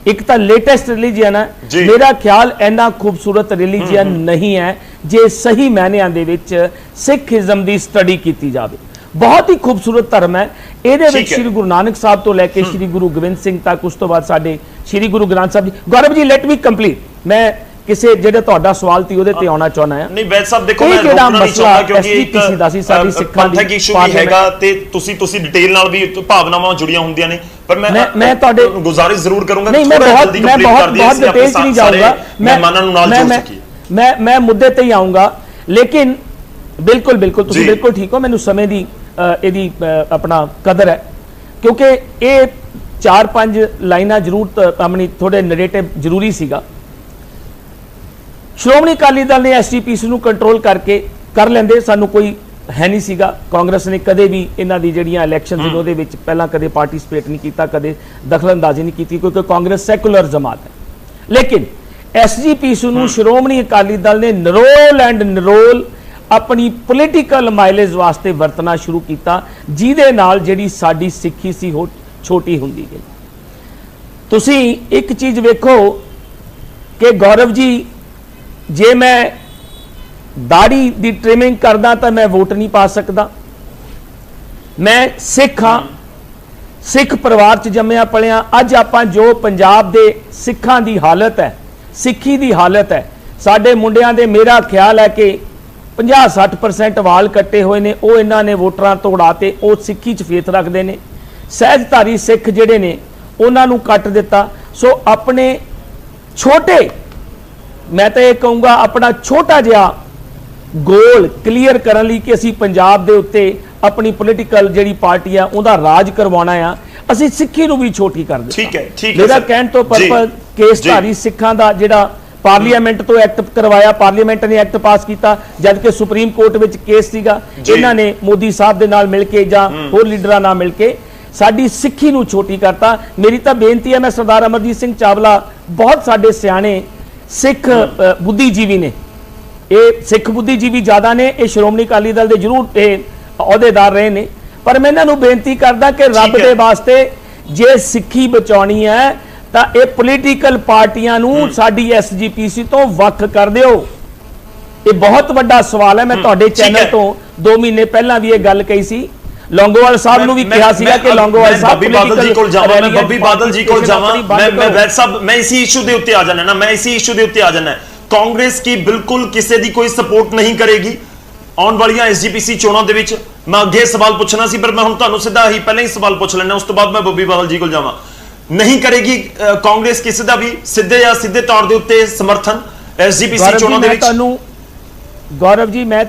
ਇੱਕ ਤਾਂ ਲੇਟੈਸਟ ਰਿਲੀਜੀਅਨ ਹੈ। ਮੇਰਾ ਖਿਆਲ ਇੰਨਾ ਖੂਬਸੂਰਤ ਰਿਲੀਜੀਅਨ ਨਹੀਂ ਹੈ ਜੇ ਸਹੀ ਮਾਇਨਿਆਂ ਦੇ ਵਿੱਚ ਸਿੱਖਇਜ਼ਮ ਦੀ ਸਟੱਡੀ ਕੀਤੀ ਜਾਵੇ। ਬਹੁਤ ਹੀ ਖੂਬਸੂਰਤ ਧਰਮ ਹੈ। ਇਹਦੇ ਵਿੱਚ ਸ਼੍ਰੀ ਗੁਰੂ ਨਾਨਕ ਸਾਹਿਬ ਤੋਂ ਲੈ ਕੇ ਸ਼੍ਰੀ ਗੁਰੂ ਗੋਬਿੰਦ ਸਿੰਘ ਤੱਕ, ਉਸ ਤੋਂ ਬਾਅਦ ਸਾਡੇ Shri Guru Granth Sahib ji. Gaurav ji, let me complete. ਮੈਂ ਕਿਸੇ ਜਿਹੜਾ ਤੁਹਾਡਾ ਸਵਾਲ ਸੀ ਉਹਦੇ ਤੇ ਆਉਣਾ ਚਾਹੁੰਦਾ ਹਾਂ। ਨਹੀਂ ਵੈਦ ਸਾਹਿਬ, ਦੇਖੋ ਮੈਂ ਰੋਕਣਾ ਨਹੀਂ ਚਾਹੁੰਦਾ ਕਿਉਂਕਿ ਇੱਕ ਦਾ ਸੀ ਸਾਡੀ ਸਿੱਖਾਂ ਦੀ ਇਸ਼ੂ ਵੀ ਹੈਗਾ ਤੇ ਤੁਸੀਂ ਡਿਟੇਲ ਨਾਲ ਵੀ ਭਾਵਨਾਵਾਂ ਜੁੜੀਆਂ ਹੁੰਦੀਆਂ ਨੇ, ਪਰ ਮੈਂ ਤੁਹਾਡੇ ਗੁਜ਼ਾਰਿਸ਼ ਜ਼ਰੂਰ ਕਰੂੰਗਾ ਕਿ ਥੋੜਾ ਜਲਦੀ ਕੰਪਲੀਟ ਕਰ ਦਈਏ। ਬਹੁਤ ਡਿਟੇਲ ਚ ਨਹੀਂ ਜਾਊਂਗਾ, ਮਹਿਮਾਨਾਂ ਨੂੰ ਨਾਲ ਜੋੜ ਸਕੀਏ। ਮੈਂ ਮੁੱਦੇ ਤੇ ਹੀ ਆਉਂਗਾ, ਲੇਕਿਨ ਬਿਲਕੁਲ ਤੁਸੀਂ ਬਿਲਕੁਲ ਠੀਕ ਹੋ। ਮੈਨੂੰ ਸਮੇਂ ਦੀ ਇਹਦੀ ਆਪਣਾ ਕਦਰ ਹੈ, ਕਿਉਂਕਿ ਇਹ 4-5 ਲਾਈਨਾਂ ਜ਼ਰੂਰ ਆਪਣੀ ਥੋੜੇ ਨੈਰੇਟਿਵ ਜ਼ਰੂਰੀ ਸੀਗਾ। ਸ਼੍ਰੋਮਣੀ ਅਕਾਲੀ ਦਲ ਨੇ ਐਸਜੀਪੀਸੀ ਨੂੰ ਕੰਟਰੋਲ ਕਰਕੇ ਕਰ ਲੈਂਦੇ, ਸਾਨੂੰ ਕੋਈ ਹੈ ਨਹੀਂ ਸੀਗਾ। ਕਾਂਗਰਸ ਨੇ ਕਦੇ ਵੀ ਇਹਨਾਂ ਦੀ ਜਿਹੜੀਆਂ ਇਲੈਕਸ਼ਨ ਸੀ ਉਹਦੇ ਵਿੱਚ ਪਹਿਲਾਂ ਕਦੇ ਪਾਰਟਿਸਿਪੇਟ ਨਹੀਂ ਕੀਤਾ, ਕਦੇ ਦਖਲਅੰਦਾਜ਼ੀ ਨਹੀਂ ਕੀਤੀ, ਕਿਉਂਕਿ ਕਾਂਗਰਸ ਸੈਕੂਲਰ ਜਮਾਤ ਹੈ। ਲੇਕਿਨ ਐਸਜੀਪੀਸੀ ਨੂੰ ਸ਼੍ਰੋਮਣੀ ਅਕਾਲੀ ਦਲ ਨੇ ਨਿਰੋਲ ਐਂਡ ਨਿਰੋਲ ਆਪਣੀ ਪੋਲੀਟੀਕਲ ਮਾਈਲੇਜ ਵਾਸਤੇ ਵਰਤਣਾ ਸ਼ੁਰੂ ਕੀਤਾ, ਜਿਹਦੇ ਨਾਲ ਜਿਹੜੀ ਸਾਡੀ ਸਿੱਖੀ ਸੀ ਉਹ ਛੋਟੀ ਹੁੰਦੀ ਗਈ। ਤੁਸੀਂ ਇੱਕ ਚੀਜ਼ ਵੇਖੋ ਕਿ ਗੌਰਵ ਜੀ, ਜੇ ਮੈਂ ਦਾੜੀ ਦੀ ਟ੍ਰਿਮਿੰਗ ਕਰਦਾ ਤਾਂ ਮੈਂ ਵੋਟ ਨਹੀਂ ਪਾ ਸਕਦਾ। ਮੈਂ ਸਿੱਖ ਹਾਂ, ਸਿੱਖ ਪਰਿਵਾਰ 'ਚ ਜੰਮਿਆ ਪਲਿਆ। ਅੱਜ ਆਪਾਂ ਜੋ ਪੰਜਾਬ ਦੇ ਸਿੱਖਾਂ ਦੀ ਹਾਲਤ ਹੈ, ਸਿੱਖੀ ਦੀ ਹਾਲਤ ਹੈ, ਸਾਡੇ ਮੁੰਡਿਆਂ ਦੇ ਮੇਰਾ ਖਿਆਲ ਹੈ ਕਿ 50-60% ਵਾਲ ਕੱਟੇ ਹੋਏ ਨੇ, ਉਹ ਇਹਨਾਂ ਨੇ ਵੋਟਰਾਂ ਤੋਂ ਉਡਾਤੇ। ਉਹ ਸਿੱਖੀ 'ਚ ਫੇਥ ਰੱਖਦੇ ਨੇ। ਸਹਿਜਧਾਰੀ ਸਿੱਖ ਜਿਹੜੇ ਨੇ ਉਹਨਾਂ ਨੂੰ ਕੱਟ ਦਿੱਤਾ। ਸੋ ਆਪਣੇ ਛੋਟੇ, ਮੈਂ ਤਾਂ ਇਹ ਕਹੂੰਗਾ ਆਪਣਾ ਛੋਟਾ ਜਿਹਾ ਗੋਲ ਕਲੀਅਰ ਕਰਨ ਲਈ ਕਿ ਅਸੀਂ ਪੰਜਾਬ ਦੇ ਉੱਤੇ ਆਪਣੀ ਪੋਲੀਟੀਕਲ ਜਿਹੜੀ ਪਾਰਟੀ ਆ ਉਹਦਾ ਰਾਜ ਕਰਵਾਉਣਾ ਆ, ਅਸੀਂ ਸਿੱਖੀ ਨੂੰ ਵੀ ਛੋਟੀ ਕਰ ਦਿੱਤਾ। ਠੀਕ ਹੈ, ਠੀਕ ਹੈ। ਮੇਰਾ ਕਹਿਣ ਤੋਂ ਪਰਪਸ ਕੇਸਧਾਰੀ ਸਿੱਖਾਂ ਦਾ ਜਿਹੜਾ ਪਾਰਲੀਮੈਂਟ ਤੋਂ ਐਕਟ ਕਰਵਾਇਆ, ਪਾਰਲੀਮੈਂਟ ਨੇ ਐਕਟ ਪਾਸ ਕੀਤਾ, ਜਦ ਕਿ ਸੁਪਰੀਮ ਕੋਰਟ ਵਿੱਚ ਕੇਸ ਸੀਗਾ। ਇਹਨਾਂ ਨੇ ਮੋਦੀ ਸਾਹਿਬ ਦੇ ਨਾਲ ਮਿਲ ਕੇ ਜਾਂ ਹੋਰ ਲੀਡਰਾਂ ਨਾਲ ਮਿਲ ਕੇ ਸਾਡੀ ਸਿੱਖੀ ਨੂੰ ਛੋਟੀ ਕਰਤਾ। ਮੇਰੀ ਤਾਂ ਬੇਨਤੀ ਹੈ, ਮੈਂ ਸਰਦਾਰ ਅਮਰਜੀਤ ਸਿੰਘ ਚਾਵਲਾ, ਬਹੁਤ ਸਾਡੇ ਸਿਆਣੇ ਸਿੱਖ ਬੁੱਧੀਜੀਵੀ ਨੇ, ਇਹ ਸਿੱਖ ਬੁੱਧੀਜੀਵੀ ਜ਼ਿਆਦਾ ਨੇ, ਇਹ ਸ਼੍ਰੋਮਣੀ ਅਕਾਲੀ ਦਲ ਦੇ ਜ਼ਰੂਰ ਇਹ ਅਹੁਦੇਦਾਰ ਰਹੇ ਨੇ, ਪਰ ਮੈਂ ਇਹਨਾਂ ਨੂੰ ਬੇਨਤੀ ਕਰਦਾ ਕਿ ਰੱਬ ਦੇ ਵਾਸਤੇ ਜੇ ਸਿੱਖੀ ਬਚਾਉਣੀ ਹੈ ਤਾਂ ਇਹ ਪੋਲੀਟੀਕਲ ਪਾਰਟੀਆਂ ਨੂੰ ਸਾਡੀ ਐਸਜੀਪੀਸੀ ਤੋਂ ਵੱਖ ਕਰ ਦਿਓ। ਇਹ ਬਹੁਤ ਵੱਡਾ ਸਵਾਲ ਹੈ। ਮੈਂ ਤੁਹਾਡੇ ਚੈਨਲ ਤੋਂ 2 ਮਹੀਨੇ ਪਹਿਲਾਂ ਵੀ ਇਹ ਗੱਲ ਕਹੀ ਸੀ। ਲੌਂਗੋਵਾਲ ਸਾਹਿਬ ਨੂੰ ਵੀ ਕਿਹਾ ਸੀਗਾ ਕਿ ਲੌਂਗੋਵਾਲ ਸਾਹਿਬ ਬੱਬੀ ਬਾਦਲ ਜੀ ਕੋਲ ਜਾਵਾਂ, ਮੈਂ ਬੱਬੀ ਬਾਦਲ ਜੀ ਕੋਲ ਜਾਵਾਂ, ਮੈਂ ਵੈਦ ਸਾਹਿਬ, ਮੈਂ ਇसी ਇਸ਼ੂ ਦੇ ਉੱਤੇ ਆ ਜਾਣਾ ਨਾ, ਮੈਂ ਇसी ਇਸ਼ੂ ਦੇ ਉੱਤੇ ਆ ਜਾਣਾ। ਕਾਂਗਰਸ ਕੀ ਬਿਲਕੁਲ ਕਿਸੇ ਦੀ ਕੋਈ ਸਪੋਰਟ ਨਹੀਂ ਕਰੇਗੀ ਆਉਣ ਵਾਲੀਆਂ ਐਸਜੀਪੀਸੀ ਚੋਣਾਂ ਦੇ ਵਿੱਚ। ਮੈਂ ਅੱਗੇ ਸਵਾਲ ਪੁੱਛਣਾ ਸੀ, ਪਰ ਮੈਂ ਹੁਣ ਤੁਹਾਨੂੰ ਸਿੱਧਾ ਹੀ ਪਹਿਲਾਂ ਹੀ ਸਵਾਲ ਪੁੱਛ ਲੈਣਾ, ਉਸ ਤੋਂ ਬਾਅਦ ਮੈਂ ਬੱਬੀ ਬਾਦਲ ਜੀ ਕੋਲ ਜਾਵਾਂ। ਨਹੀਂ ਕਰੇਗੀ ਕਾਂਗਰਸ ਕਿਸੇ ਦਾ ਵੀ ਸਿੱਧੇ ਜਾਂ ਸਿੱਧੇ ਤੌਰ ਦੇ ਉੱਤੇ ਸਮਰਥਨ ਐਸਜੀਪੀਸੀ ਚੋਣਾਂ ਦੇ ਵਿੱਚ? ਤੁਹਾਨੂੰ ਗੌਰਵ ਜੀ, ਮੈਂ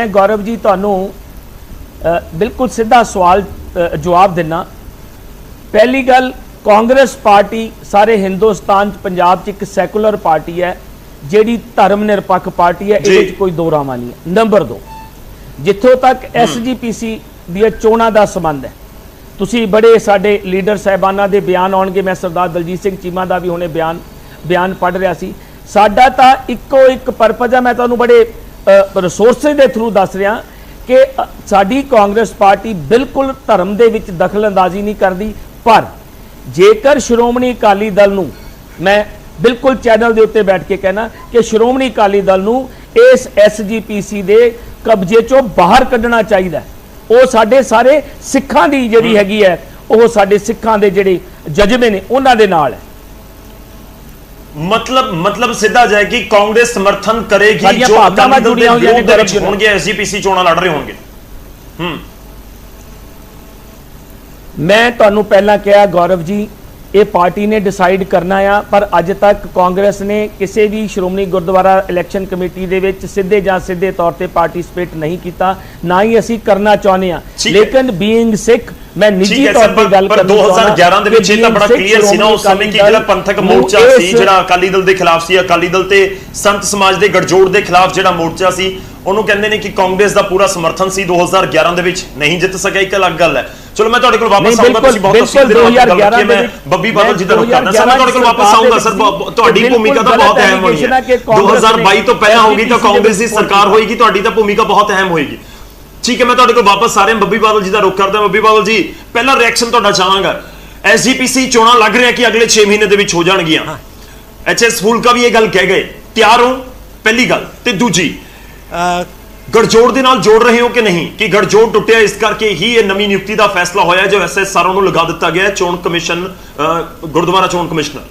ਗੌਰਵ ਜੀ ਤੁਹਾਨੂੰ ਬਿਲਕੁਲ ਸਿੱਧਾ ਸਵਾਲ ਜਵਾਬ ਦੇਣਾ। ਪਹਿਲੀ ਗੱਲ, ਕਾਂਗਰਸ ਪਾਰਟੀ ਸਾਰੇ ਹਿੰਦੁਸਤਾਨ 'ਚ ਪੰਜਾਬ 'ਚ ਇੱਕ ਸੈਕੂਲਰ ਪਾਰਟੀ ਹੈ, ਜਿਹੜੀ ਧਰਮ ਨਿਰਪੱਖ ਪਾਰਟੀ ਹੈ, ਇਹਦੇ ਵਿੱਚ ਕੋਈ ਦੋ ਰਾਵਾਂ ਨਹੀਂ ਹੈ। ਨੰਬਰ 2, ਜਿੱਥੋਂ ਤੱਕ ਐਸਜੀਪੀਸੀ ਦੀਆਂ ਚੋਣਾਂ ਦਾ ਸੰਬੰਧ ਹੈ, ਤੁਸੀਂ ਬੜੇ ਸਾਡੇ ਲੀਡਰ ਸਾਹਿਬਾਨਾਂ ਦੇ ਬਿਆਨ ਆਉਣਗੇ, ਮੈਂ ਸਰਦਾਰ ਦਲਜੀਤ ਸਿੰਘ ਚੀਮਾ ਦਾ ਵੀ ਹੁਣੇ ਬਿਆਨ ਪੜ੍ਹ ਰਿਹਾ ਸੀ। ਸਾਡਾ ਤਾਂ ਇੱਕੋ ਇੱਕ ਪਰਪਸ ਹੈ, ਮੈਂ ਤੁਹਾਨੂੰ ਬੜੇ ਰਿਸੋਰਸਿਸ ਦੇ ਥਰੂ ਦੱਸ ਰਿਹਾ ਕਿ ਸਾਡੀ ਕਾਂਗਰਸ ਪਾਰਟੀ ਬਿਲਕੁਲ ਧਰਮ ਦੇ ਵਿੱਚ ਦਖਲਅੰਦਾਜ਼ੀ ਨਹੀਂ ਕਰਦੀ। ਪਰ ਜੇਕਰ ਸ਼੍ਰੋਮਣੀ ਅਕਾਲੀ ਦਲ ਨੂੰ, ਮੈਂ ਬਿਲਕੁਲ ਚੈਨਲ ਦੇ ਉੱਤੇ ਬੈਠ ਕੇ ਕਹਿਣਾ ਕਿ ਸ਼੍ਰੋਮਣੀ ਅਕਾਲੀ ਦਲ ਨੂੰ ਇਸ ਐਸਜੀਪੀਸੀ ਦੇ ਕਬਜ਼ੇ ਚੋਂ ਬਾਹਰ ਕੱਢਣਾ ਚਾਹੀਦਾ। ਉਹ ਸਾਡੇ ਸਾਰੇ ਸਿੱਖਾਂ ਦੀ ਜਿਹੜੀ ਹੈਗੀ ਹੈ, ਉਹ ਸਾਡੇ ਸਿੱਖਾਂ ਦੇ ਜਿਹੜੇ ਜਜ਼ਬੇ ਨੇ ਉਹਨਾਂ ਦੇ ਨਾਲ ਹੈ। मतलब ਸਿੱਧਾ ਜਾਏ ਕਿ ਕਾਂਗਰਸ ਸਮਰਥਨ ਕਰੇਗੀ ਜੋ ਅਕਾਲੀ ਦਲ ਦੇ ਵਿਰੋਧ ਦੇ ਵਿੱਚ ਹੋਣਗੇ, ਐਸਜੀਪੀਸੀ ਚੋਣਾਂ ਲੜ ਰਹੇ ਹੋਣਗੇ। ਮੈਂ ਤੁਹਾਨੂੰ ਪਹਿਲਾਂ ਕਿਹਾ ਗੌਰਵ ਜੀ, ਇਹ ਪਾਰਟੀ ਨੇ ਡਿਸਾਈਡ ਕਰਨਾ ਆ, ਪਰ ਅੱਜ ਤੱਕ ਕਾਂਗਰਸ ਨੇ ਕਿਸੇ ਵੀ ਸ਼੍ਰੋਮਣੀ ਗੁਰਦੁਆਰਾ ਇਲੈਕਸ਼ਨ ਕਮੇਟੀ ਦੇ ਵਿੱਚ ਸਿੱਧੇ ਜਾਂ ਸਿੱਧੇ ਤੌਰ ਤੇ ਪਾਰਟਿਸਿਪੇਟ ਨਹੀਂ ਕੀਤਾ, ਨਾ ਹੀ ਅਸੀਂ ਕਰਨਾ ਚਾਹੁੰਦੇ ਆ। ਲੇਕਿਨ ਬੀਇੰਗ ਸਿੱਖ, ਮੈਂ ਨਿੱਜੀ ਤੌਰ ਤੇ ਗੱਲ ਪਰ 2011 ਦੇ ਵਿੱਚ ਇਹ ਤਾਂ ਬੜਾ ਕਲੀਅਰ ਸੀ ਨਾ ਉਸ ਸਮੇਂ ਕਿ ਜਿਹੜਾ ਪੰਥਕ ਮੋਰਚਾ ਸੀ, ਜਿਹੜਾ ਅਕਾਲੀ ਦਲ ਦੇ ਖਿਲਾਫ ਸੀ, ਅਕਾਲੀ ਦਲ ਤੇ ਸੰਤ ਸਮਾਜ ਦੇ ਗਠਜੋੜ ਦੇ ਖਿਲਾਫ ਜਿਹੜਾ ਮੋਰਚਾ ਸੀ, ਉਹਨੂੰ ਕਹਿੰਦੇ ਨੇ ਕਿ ਕਾਂਗਰਸ ਦਾ ਪੂਰਾ ਸਮਰਥਨ ਸੀ। 2011 ਦੇ ਵਿੱਚ ਨਹੀਂ ਜਿੱਤ ਸਕਿਆ, ਇੱਕ ਅਲੱਗ ਗੱਲ ਹੈ। ਚਲੋ ਮੈਂ ਤੁਹਾਡੇ ਕੋਲ ਵਾਪਸ ਆਉਂਗਾ, ਤੁਸੀਂ ਬਹੁਤ ਤਸਵੀਰ ਦੇ ਨਾਲ ਗੱਲ ਕੀਤੀ, ਮੈਂ ਬੱਬੀ ਬਾਦਲ ਜੀ ਦਾ ਰੁਖ ਕਰਨਾ ਸਰ, ਮੈਂ ਤੁਹਾਡੇ ਕੋਲ ਵਾਪਸ ਆਉਂਗਾ ਸਰ। ਤੁਹਾਡੀ ਭੂਮਿਕਾ ਤਾਂ ਬਹੁਤ ਅਹਿਮ ਹੋਈ ਹੈ, 2022 ਤੋਂ ਪਹਿਲਾਂ ਹੋਗੀ ਤਾਂ ਕਾਂਗਰਸ ਦੀ ਸਰਕਾਰ ਹੋਏਗੀ, ਤੁਹਾਡੀ ਤਾਂ ਭੂਮਿਕਾ ਬਹੁਤ ਅਹਿਮ ਹੋਏਗੀ। ਠੀਕ ਹੈ, ਮੈਂ ਤੁਹਾਡੇ ਕੋਲ ਵਾਪਸ ਆ ਰਿਹਾ, ਬੱਬੀ ਬਾਦਲ ਜੀ ਦਾ ਰੁਖ ਕਰਦਾ। ਬੱਬੀ ਬਾਦਲ ਜੀ, ਪਹਿਲਾ ਰਿਐਕਸ਼ਨ ਤੁਹਾਡਾ ਚਾਹਾਂਗਾ। ਐਸਜੀਪੀਸੀ ਚੋਣਾਂ ਲੱਗ ਰਿਹਾ ਕਿ ਅਗਲੇ 6 ਮਹੀਨੇ ਦੇ ਵਿੱਚ ਹੋ ਜਾਣਗੀਆਂ, ਐਚਐਸ ਫੂਲਕਾ ਵੀ ਇਹ ਗੱਲ ਕਹਿ ਗਏ, ਤਿਆਰ ਹੋ? ਪਹਿਲੀ ਗੱਲ। ਤੇ ਦੂਜੀ, ਗੜਜੋੜ ਦੇ ਨਾਲ ਜੋੜ ਰਹੇ ਹੋ ਕਿ ਨਹੀਂ, ਕਿ ਗੜਜੋੜ ਟੁੱਟਿਆ ਇਸ ਕਰਕੇ ਹੀ ਇਹ ਨਵੀਂ ਨਿਯੁਕਤੀ ਦਾ ਫੈਸਲਾ ਹੋਇਆ ਜੋ ਐਸਐਸਆਰ ਨੂੰ ਲਗਾ ਦਿੱਤਾ ਗਿਆ ਚੋਣ ਕਮਿਸ਼ਨ, ਗੁਰਦੁਆਰਾ ਚੋਣ ਕਮਿਸ਼ਨਰ?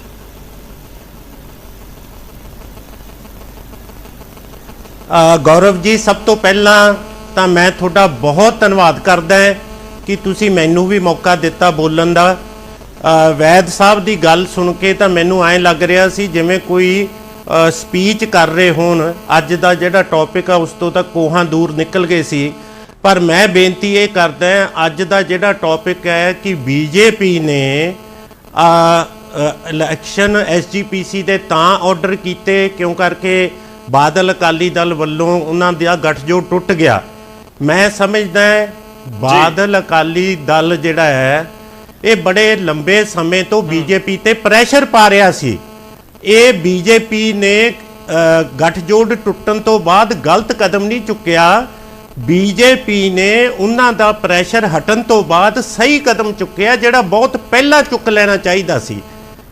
ਗੌਰਵ ਜੀ, ਸਭ ਤੋਂ ਪਹਿਲਾਂ ਤਾਂ ਮੈਂ ਤੁਹਾਡਾ ਬਹੁਤ ਧੰਨਵਾਦ ਕਰਦਾ ਹਾਂ ਕਿ ਤੁਸੀਂ ਮੈਨੂੰ ਵੀ ਮੌਕਾ ਦਿੱਤਾ ਬੋਲਣ ਦਾ। ਵੈਦ ਸਾਹਿਬ ਦੀ ਗੱਲ ਸੁਣ ਕੇ ਤਾਂ ਮੈਨੂੰ ਐਂ ਲੱਗ ਰਿਹਾ ਸੀ ਜਿਵੇਂ ਕੋਈ ਸਪੀਚ ਕਰ ਰਹੇ ਹੋਣ। ਅੱਜ ਦਾ ਜਿਹੜਾ ਟੌਪਿਕ ਆ ਉਸ ਤੋਂ ਤਾਂ ਕੋਹਾਂ ਦੂਰ ਨਿਕਲ ਗਏ ਸੀ। ਪਰ ਮੈਂ ਬੇਨਤੀ ਇਹ ਕਰਦਾ ਅੱਜ ਦਾ ਜਿਹੜਾ ਟੌਪਿਕ ਹੈ ਕਿ ਬੀਜੇਪੀ ਨੇ ਇਲੈਕਸ਼ਨ ਐਸਜੀਪੀਸੀ ਦੇ ਤਾਂ ਆਰਡਰ ਕੀਤੇ ਕਿਉਂ ਕਰਕੇ ਬਾਦਲ ਅਕਾਲੀ ਦਲ ਵੱਲੋਂ ਉਹਨਾਂ ਦਾ ਗੱਠਜੋੜ ਟੁੱਟ ਗਿਆ। ਮੈਂ ਸਮਝਦਾ ਬਾਦਲ ਅਕਾਲੀ ਦਲ ਜਿਹੜਾ ਹੈ ਇਹ ਬੜੇ ਲੰਬੇ ਸਮੇਂ ਤੋਂ ਬੀਜੇਪੀ ਤੇ ਪ੍ਰੈਸ਼ਰ ਪਾ ਰਿਹਾ ਸੀ। ਇਹ ਬੀਜੇਪੀ ਨੇ ਗੱਠਜੋੜ ਟੁੱਟਣ ਤੋਂ ਬਾਅਦ ਗਲਤ ਕਦਮ ਨਹੀਂ ਚੁੱਕਿਆ। ਬੀਜੇਪੀ ਨੇ ਉਹਨਾਂ ਦਾ ਪ੍ਰੈਸ਼ਰ ਹਟਣ ਤੋਂ ਬਾਅਦ ਸਹੀ ਕਦਮ ਚੁੱਕਿਆ ਜਿਹੜਾ ਬਹੁਤ ਪਹਿਲਾਂ ਚੁੱਕ ਲੈਣਾ ਚਾਹੀਦਾ ਸੀ।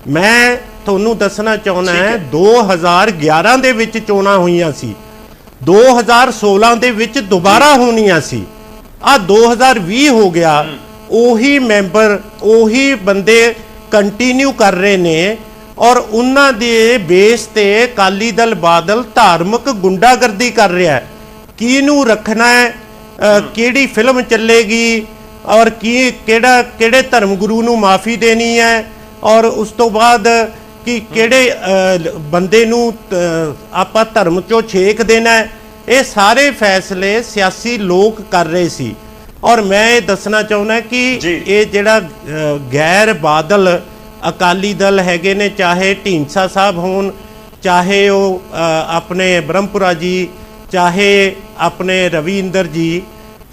ਮੈਂ ਤੁਹਾਨੂੰ ਦੱਸਣਾ ਚਾਹੁੰਦਾ 2011 ਦੇ ਵਿੱਚ ਚੋਣਾਂ ਹੋਈਆਂ ਸੀ, 2016 ਦੇ ਵਿੱਚ ਦੁਬਾਰਾ ਹੋਣੀਆਂ ਸੀ, ਆ 2020 ਹੋ ਗਿਆ। ਉਹੀ ਮੈਂਬਰ ਉਹੀ ਬੰਦੇ ਕੰਟੀਨਿਊ ਕਰ ਰਹੇ ਨੇ ਔਰ ਉਹਨਾਂ ਦੇ ਬੇਸ ਤੇ ਅਕਾਲੀ ਦਲ ਬਾਦਲ ਧਾਰਮਿਕ ਗੁੰਡਾਗਰਦੀ ਕਰ ਰਿਹਾ ਹੈ। ਕਿਹਨੂੰ ਰੱਖਣਾ ਹੈ, ਕਿਹੜੀ ਫਿਲਮ ਚੱਲੇਗੀ ਔਰ ਕਿਹੜੇ ਧਰਮ ਗੁਰੂ ਨੂੰ ਮਾਫੀ ਦੇਣੀ ਹੈ ਔਰ ਉਸ ਤੋਂ ਬਾਅਦ ਕਿ ਕਿਹੜੇ ਬੰਦੇ ਨੂੰ ਆਪਾਂ ਧਰਮ ਚੋਂ ਛੇਕ ਦੇਣਾ ਹੈ, ਇਹ ਸਾਰੇ ਫੈਸਲੇ ਸਿਆਸੀ ਲੋਕ ਕਰ ਰਹੇ ਸੀ। ਔਰ ਮੈਂ ਇਹ ਦੱਸਣਾ ਚਾਹੁੰਦਾ ਕਿ ਇਹ ਜਿਹੜਾ ਗੈਰ ਬਾਦਲ ਅਕਾਲੀ ਦਲ ਹੈਗੇ ਨੇ, ਚਾਹੇ ਢੀਂਡਸਾ ਸਾਹਿਬ ਹੋਣ, ਚਾਹੇ ਉਹ ਆਪਣੇ ਬ੍ਰਹਮਪੁਰਾ ਜੀ, ਚਾਹੇ ਆਪਣੇ ਰਵਿੰਦਰ ਜੀ,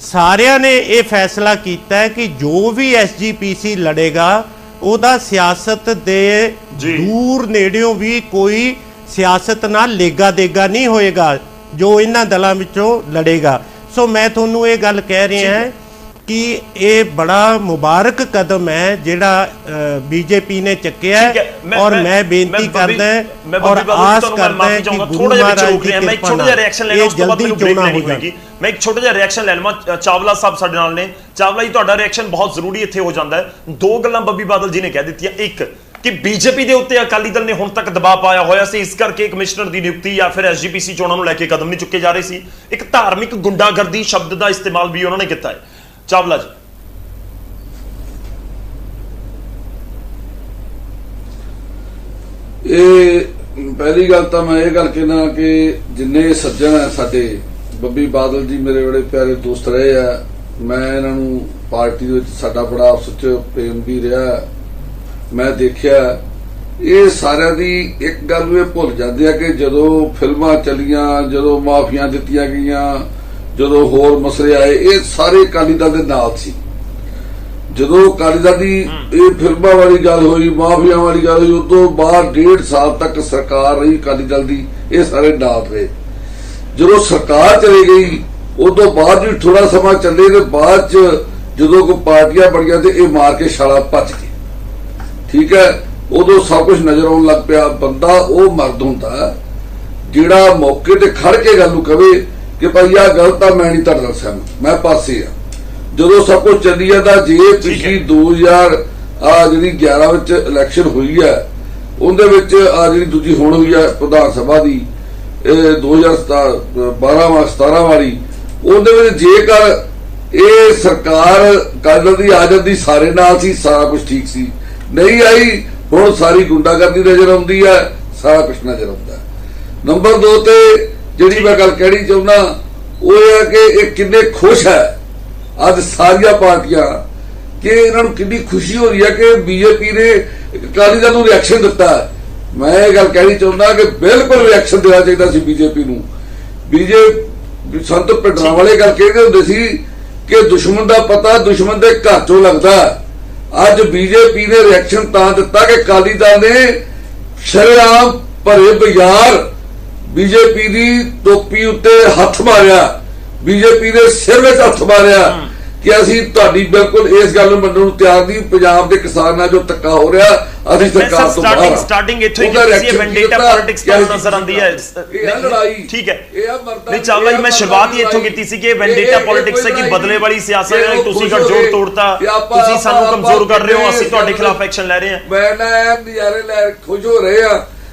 ਸਾਰਿਆਂ ਨੇ ਇਹ ਫੈਸਲਾ ਕੀਤਾ ਹੈ ਕਿ ਜੋ ਵੀ ਐਸਜੀਪੀਸੀ ਲੜੇਗਾ ਉਹਦਾ ਸਿਆਸਤ ਦੇ ਦੂਰ ਨੇੜਿਓਂ ਵੀ ਕੋਈ ਸਿਆਸਤ ਨਾਲ ਲੇਗਾ ਦੇਗਾ ਨਹੀਂ ਹੋਏਗਾ ਜੋ ਇਹਨਾਂ ਦਲਾਂ ਵਿੱਚੋਂ ਲੜੇਗਾ। ਸੋ ਮੈਂ ਤੁਹਾਨੂੰ ਇਹ ਗੱਲ ਕਹਿ ਰਿਹਾ ਹਾਂ ਕਿ ਇਹ ਬੜਾ ਮੁਬਾਰਕ ਕਦਮ ਹੈ ਜਿਹੜਾ ਬੀਜੇਪੀ ਨੇ ਚੱਕਿਆ ਔਰ ਮੈਂ ਬੇਨਤੀ ਕਰਦਾ ਔਰ ਆਸ ਕਰਦਾ ਕਿ ਗੁਰੂ ਮਹਾਰਾਜ ਦੀ ਕਿਰਪਾ ਨਾਲ ਇਹ ਜਲਦੀ ਚੋਣਾਂ ਹੋ ਜਾਣਗੀ। ਮੈਂ ਇੱਕ ਛੋਟਾ ਜਿਹਾ ਰਿਐਕਸ਼ਨ ਲੈ ਲਵਾਂ। ਚਾਵਲਾ ਸਾਹਿਬ ਸਾਡੇ ਨਾਲ ਨੇ। ਚਾਵਲਾ ਜੀ, ਤੁਹਾਡਾ ਰਿਐਕਸ਼ਨ ਬਹੁਤ ਜ਼ਰੂਰੀ ਇੱਥੇ ਹੋ ਜਾਂਦਾ ਹੈ। ਦੋ ਗੱਲਾਂ ਬੱਬੀ ਬਾਦਲ ਜੀ ਨੇ ਕਹਿ ਦਿੱਤੀਆਂ। ਇੱਕ ਕਿ ਬੀਜੇਪੀ ਦੇ ਉੱਤੇ ਅਕਾਲੀ ਦਲ ਨੇ ਹੁਣ ਤੱਕ ਦਬਾਅ ਪਾਇਆ ਹੋਇਆ ਸੀ, ਇਸ ਕਰਕੇ ਕਮਿਸ਼ਨਰ ਦੀ ਨਿਯੁਕਤੀ ਜਾਂ ਫਿਰ ਐਸਜੀਪੀਸੀ ਚੋਣਾਂ ਨੂੰ ਲੈ ਕੇ ਕਦਮ ਨਹੀਂ ਚੁੱਕੇ ਜਾ ਰਹੇ ਸੀ। ਇੱਕ ਧਾਰਮਿਕ ਗੁੰਡਾਗਰਦੀ ਸ਼ਬਦ ਦਾ ਇਸਤੇਮਾਲ ਵੀ ਉਹਨਾਂ ਨੇ ਕੀਤਾ ਹੈ। ਚਾਵਲਾ ਜੀ, ਇਹ ਪਹਿਲੀ ਗੱਲ ਤਾਂ ਮੈਂ ਇਹ ਗੱਲ ਕਹਿਣਾ ਕਿ ਜਿੰਨੇ ਸੱਜਣ ਹੈ ਸਾਡੇ, ਬੱਬੀ ਬਾਦਲ ਜੀ ਮੇਰੇ ਬੜੇ ਪਿਆਰੇ ਦੋਸਤ ਰਹੇ ਆ। ਮੈਂ ਇਹਨਾਂ ਨੂੰ ਪਾਰਟੀ ਦੇ ਵਿੱਚ ਸਾਡਾ ਬੜਾ ਆਪਸ ਵਿੱਚ ਪ੍ਰੇਮ ਵੀ ਰਿਹਾ। ਮੈਂ ਦੇਖਿਆ ਇਹ ਸਾਰਿਆਂ ਦੀ ਇੱਕ ਗੱਲ ਨੂੰ ਇਹ ਭੁੱਲ ਜਾਂਦੇ ਆ ਕਿ ਜਦੋਂ ਫਿਲਮਾਂ ਚੱਲੀਆਂ, ਜਦੋਂ ਮਾਫੀਆਂ ਦਿੱਤੀਆਂ ਗਈਆਂ, ਜਦੋਂ ਹੋਰ ਮਸਲੇ ਆਏ, ਇਹ ਸਾਰੇ ਅਕਾਲੀ ਦਲ ਦੇ ਨਾਲ ਸੀ। ਜਦੋਂ ਅਕਾਲੀ ਦਲ ਦੀ ਇਹ ਫਿਲਮਾਂ ਵਾਲੀ ਗੱਲ ਹੋਈ, ਮਾਫੀਆਂ ਵਾਲੀ ਗੱਲ ਹੋਈ, ਉਸ ਤੋਂ ਬਾਅਦ 1.5 ਸਾਲ ਤੱਕ ਸਰਕਾਰ ਰਹੀ ਅਕਾਲੀ ਦਲ ਦੀ, ਇਹ ਸਾਰੇ ਨਾਲ ਰਹੇ। ਜਦੋਂ ਸਰਕਾਰ ਚਲੀ ਗਈ ਉਸ ਤੋਂ ਬਾਅਦ ਵੀ ਥੋੜਾ ਸਮਾਂ ਚੱਲੇ ਤੇ ਬਾਅਦ ਚ ਜਦੋਂ ਕੋਈ ਪਾਰਟੀਆਂ ਬਣੀਆਂ ਤੇ ਇਹ ਮਾਰ ਕੇ ਛਾਲਾ ਭੱਜ ਗਏ। ਠੀਕ ਹੈ, ਉਦੋਂ ਸਭ ਕੁਝ ਨਜ਼ਰ ਆਉਣ ਲੱਗ ਪਿਆ। ਬੰਦਾ ਉਹ ਮਰਦ ਹੁੰਦਾ ਜਿਹੜਾ ਮੌਕੇ ਤੇ ਖੜ ਕੇ ਗੱਲ ਨੂੰ ਕਵੇ ਕਿ ਭਾਈ ਆਹ ਗਲਤ ਆ, ਮੈਂ ਨਹੀਂ ਤੁਹਾਡੇ ਨਾਲ ਸਹਿਮਤ, ਮੈਂ ਪਾਸੇ ਆ। ਜਦੋਂ ਸਭ ਕੁਝ ਚੱਲੀ ਜਾਂਦਾ, ਜੇ ਪਿਛਲੀ 2011 ਵਿੱਚ ਇਲੈਕਸ਼ਨ ਹੋਈ ਹੈ, ਉਹਦੇ ਵਿੱਚ ਆ ਜਿਹੜੀ ਦੂਜੀ ਹੁਣ ਹੋਈ ਹੈ ਪ੍ਰਧਾਨ ਸਭਾ ਦੀ 2017 ਵਾਲੀ, ਉਹਦੇ ਵਿੱਚ ਜੇਕਰ ਇਹ ਸਰਕਾਰ ਕਾਂਗਰਸ ਦੀ ਆ ਜਾਂਦੀ, ਸਾਰੇ ਨਾਲ ਸੀ, ਸਾਰਾ ਕੁਝ ਠੀਕ ਸੀ। ਨਹੀਂ ਆਈ, ਹੁਣ ਸਾਰੀ ਗੁੰਡਾਗਰਦੀ ਨਜ਼ਰ ਆਉਂਦੀ ਹੈ, ਸਾਰਾ ਕੁਝ ਨਜ਼ਰ ਆਉਂਦਾ। ਨੰਬਰ 2 ਤੇ ਜਿਹੜੀ ਮੈਂ ਗੱਲ ਕਹਿਣੀ ਚਾਹੁੰਦਾ ਉਹ ਇਹ ਹੈ ਕਿ ਇਹ ਕਿੰਨੇ ਖੁਸ਼ ਹੈ ਅੱਜ ਸਾਰੀਆਂ ਪਾਰਟੀਆਂ ਕਿ ਇਹਨਾਂ ਨੂੰ ਕਿੰਨੀ ਖੁਸ਼ੀ ਹੋ ਰਹੀ ਹੈ ਕਿ ਬੀਜੇਪੀ ਨੇ ਅਕਾਲੀ ਦਲ ਨੂੰ ਰਿਐਕਸ਼ਨ ਦਿੱਤਾ। ਮੈਂ ਇਹ ਗੱਲ ਕਹਿਣੀ ਚਾਹੁੰਦਾ ਕਿ ਬਿਲਕੁਲ ਰਿਐਕਸ਼ਨ ਦੇਣਾ ਚਾਹੀਦਾ ਸੀ ਬੀਜੇਪੀ ਨੂੰ। ਬੀਜੇਪੀ ਸੰਤ ਪਿੰਡਰਾਂ ਵਾਲੇ ਗੱਲ ਕਹਿੰਦੇ ਹੁੰਦੇ ਸੀ ਕਿ ਦੁਸ਼ਮਣ ਦਾ ਪਤਾ ਦੁਸ਼ਮਣ ਦੇ ਘਰ ਚੋਂ ਲੱਗਦਾ। ਅੱਜ ਬੀਜੇਪੀ ਨੇ ਰਿਐਕਸ਼ਨ ਤਾਂ ਦਿੱਤਾ ਕਿ ਅਕਾਲੀ ਦਲ ਨੇ ਸ਼ਰੇਆਮ ਭਰੇ ਬਾਜ਼ਾਰ ਬੀਜੇਪੀ ਦੀ ਟੋਪੀ ਉੱਤੇ ਹੱਥ ਮਾਰਿਆ, ਬੀਜੇਪੀ ਦੇ ਸਿਰ ਵਿੱਚ ਹੱਥ ਮਾਰਿਆ ਕਿ ਅਸੀਂ ਤੁਹਾਡੀ ਬਿਲਕੁਲ ਇਸ ਗੱਲ ਨੂੰ ਮੰਨਣ ਨੂੰ ਤਿਆਰ ਨਹੀਂ। ਪੰਜਾਬ ਦੇ ਕਿਸਾਨ ਨਾਲ ਜੋ ਧੱਕਾ ਹੋ ਰਿਹਾ, ਅਸੀਂ ਸਰਕਾਰ ਤੋਂ ਬਾਹਰ ਸਟਾਰਟਿੰਗ ਇੱਥੋਂ ਹੀ ਕੀਤੀ ਸੀ। ਵੈਂਡੇਟਾ ਪੋਲਿਟਿਕਸ ਤਾਂ ਨਜ਼ਰ ਆਉਂਦੀ ਹੈ। ਠੀਕ ਹੈ, ਨਹੀਂ ਚਾਵਲਾ ਜੀ, ਮੈਂ ਸ਼ੁਰੂਆਤ ਹੀ ਇੱਥੋਂ ਕੀਤੀ ਸੀ ਕਿ ਵੈਂਡੇਟਾ ਪੋਲਿਟਿਕਸ ਹੈ ਕਿ ਬਦਲੇ ਵਾਲੀ ਸਿਆਸਤ ਹੈ। ਤੁਸੀਂ ਗੱਠਜੋੜ ਤੋੜਤਾ, ਤੁਸੀਂ ਸਾਨੂੰ ਕਮਜ਼ੋਰ ਕਰ ਰਹੇ ਹੋ, ਅਸੀਂ ਤੁਹਾਡੇ ਖਿਲਾਫ ਐਕਸ਼ਨ ਲੈ ਰਹੇ ਹਾਂ। ਮੈਂ ਨਾ ਨਜ਼ਾਰੇ ਲੈ ਖੁਸ਼ ਹੋ ਰਹੇ ਆ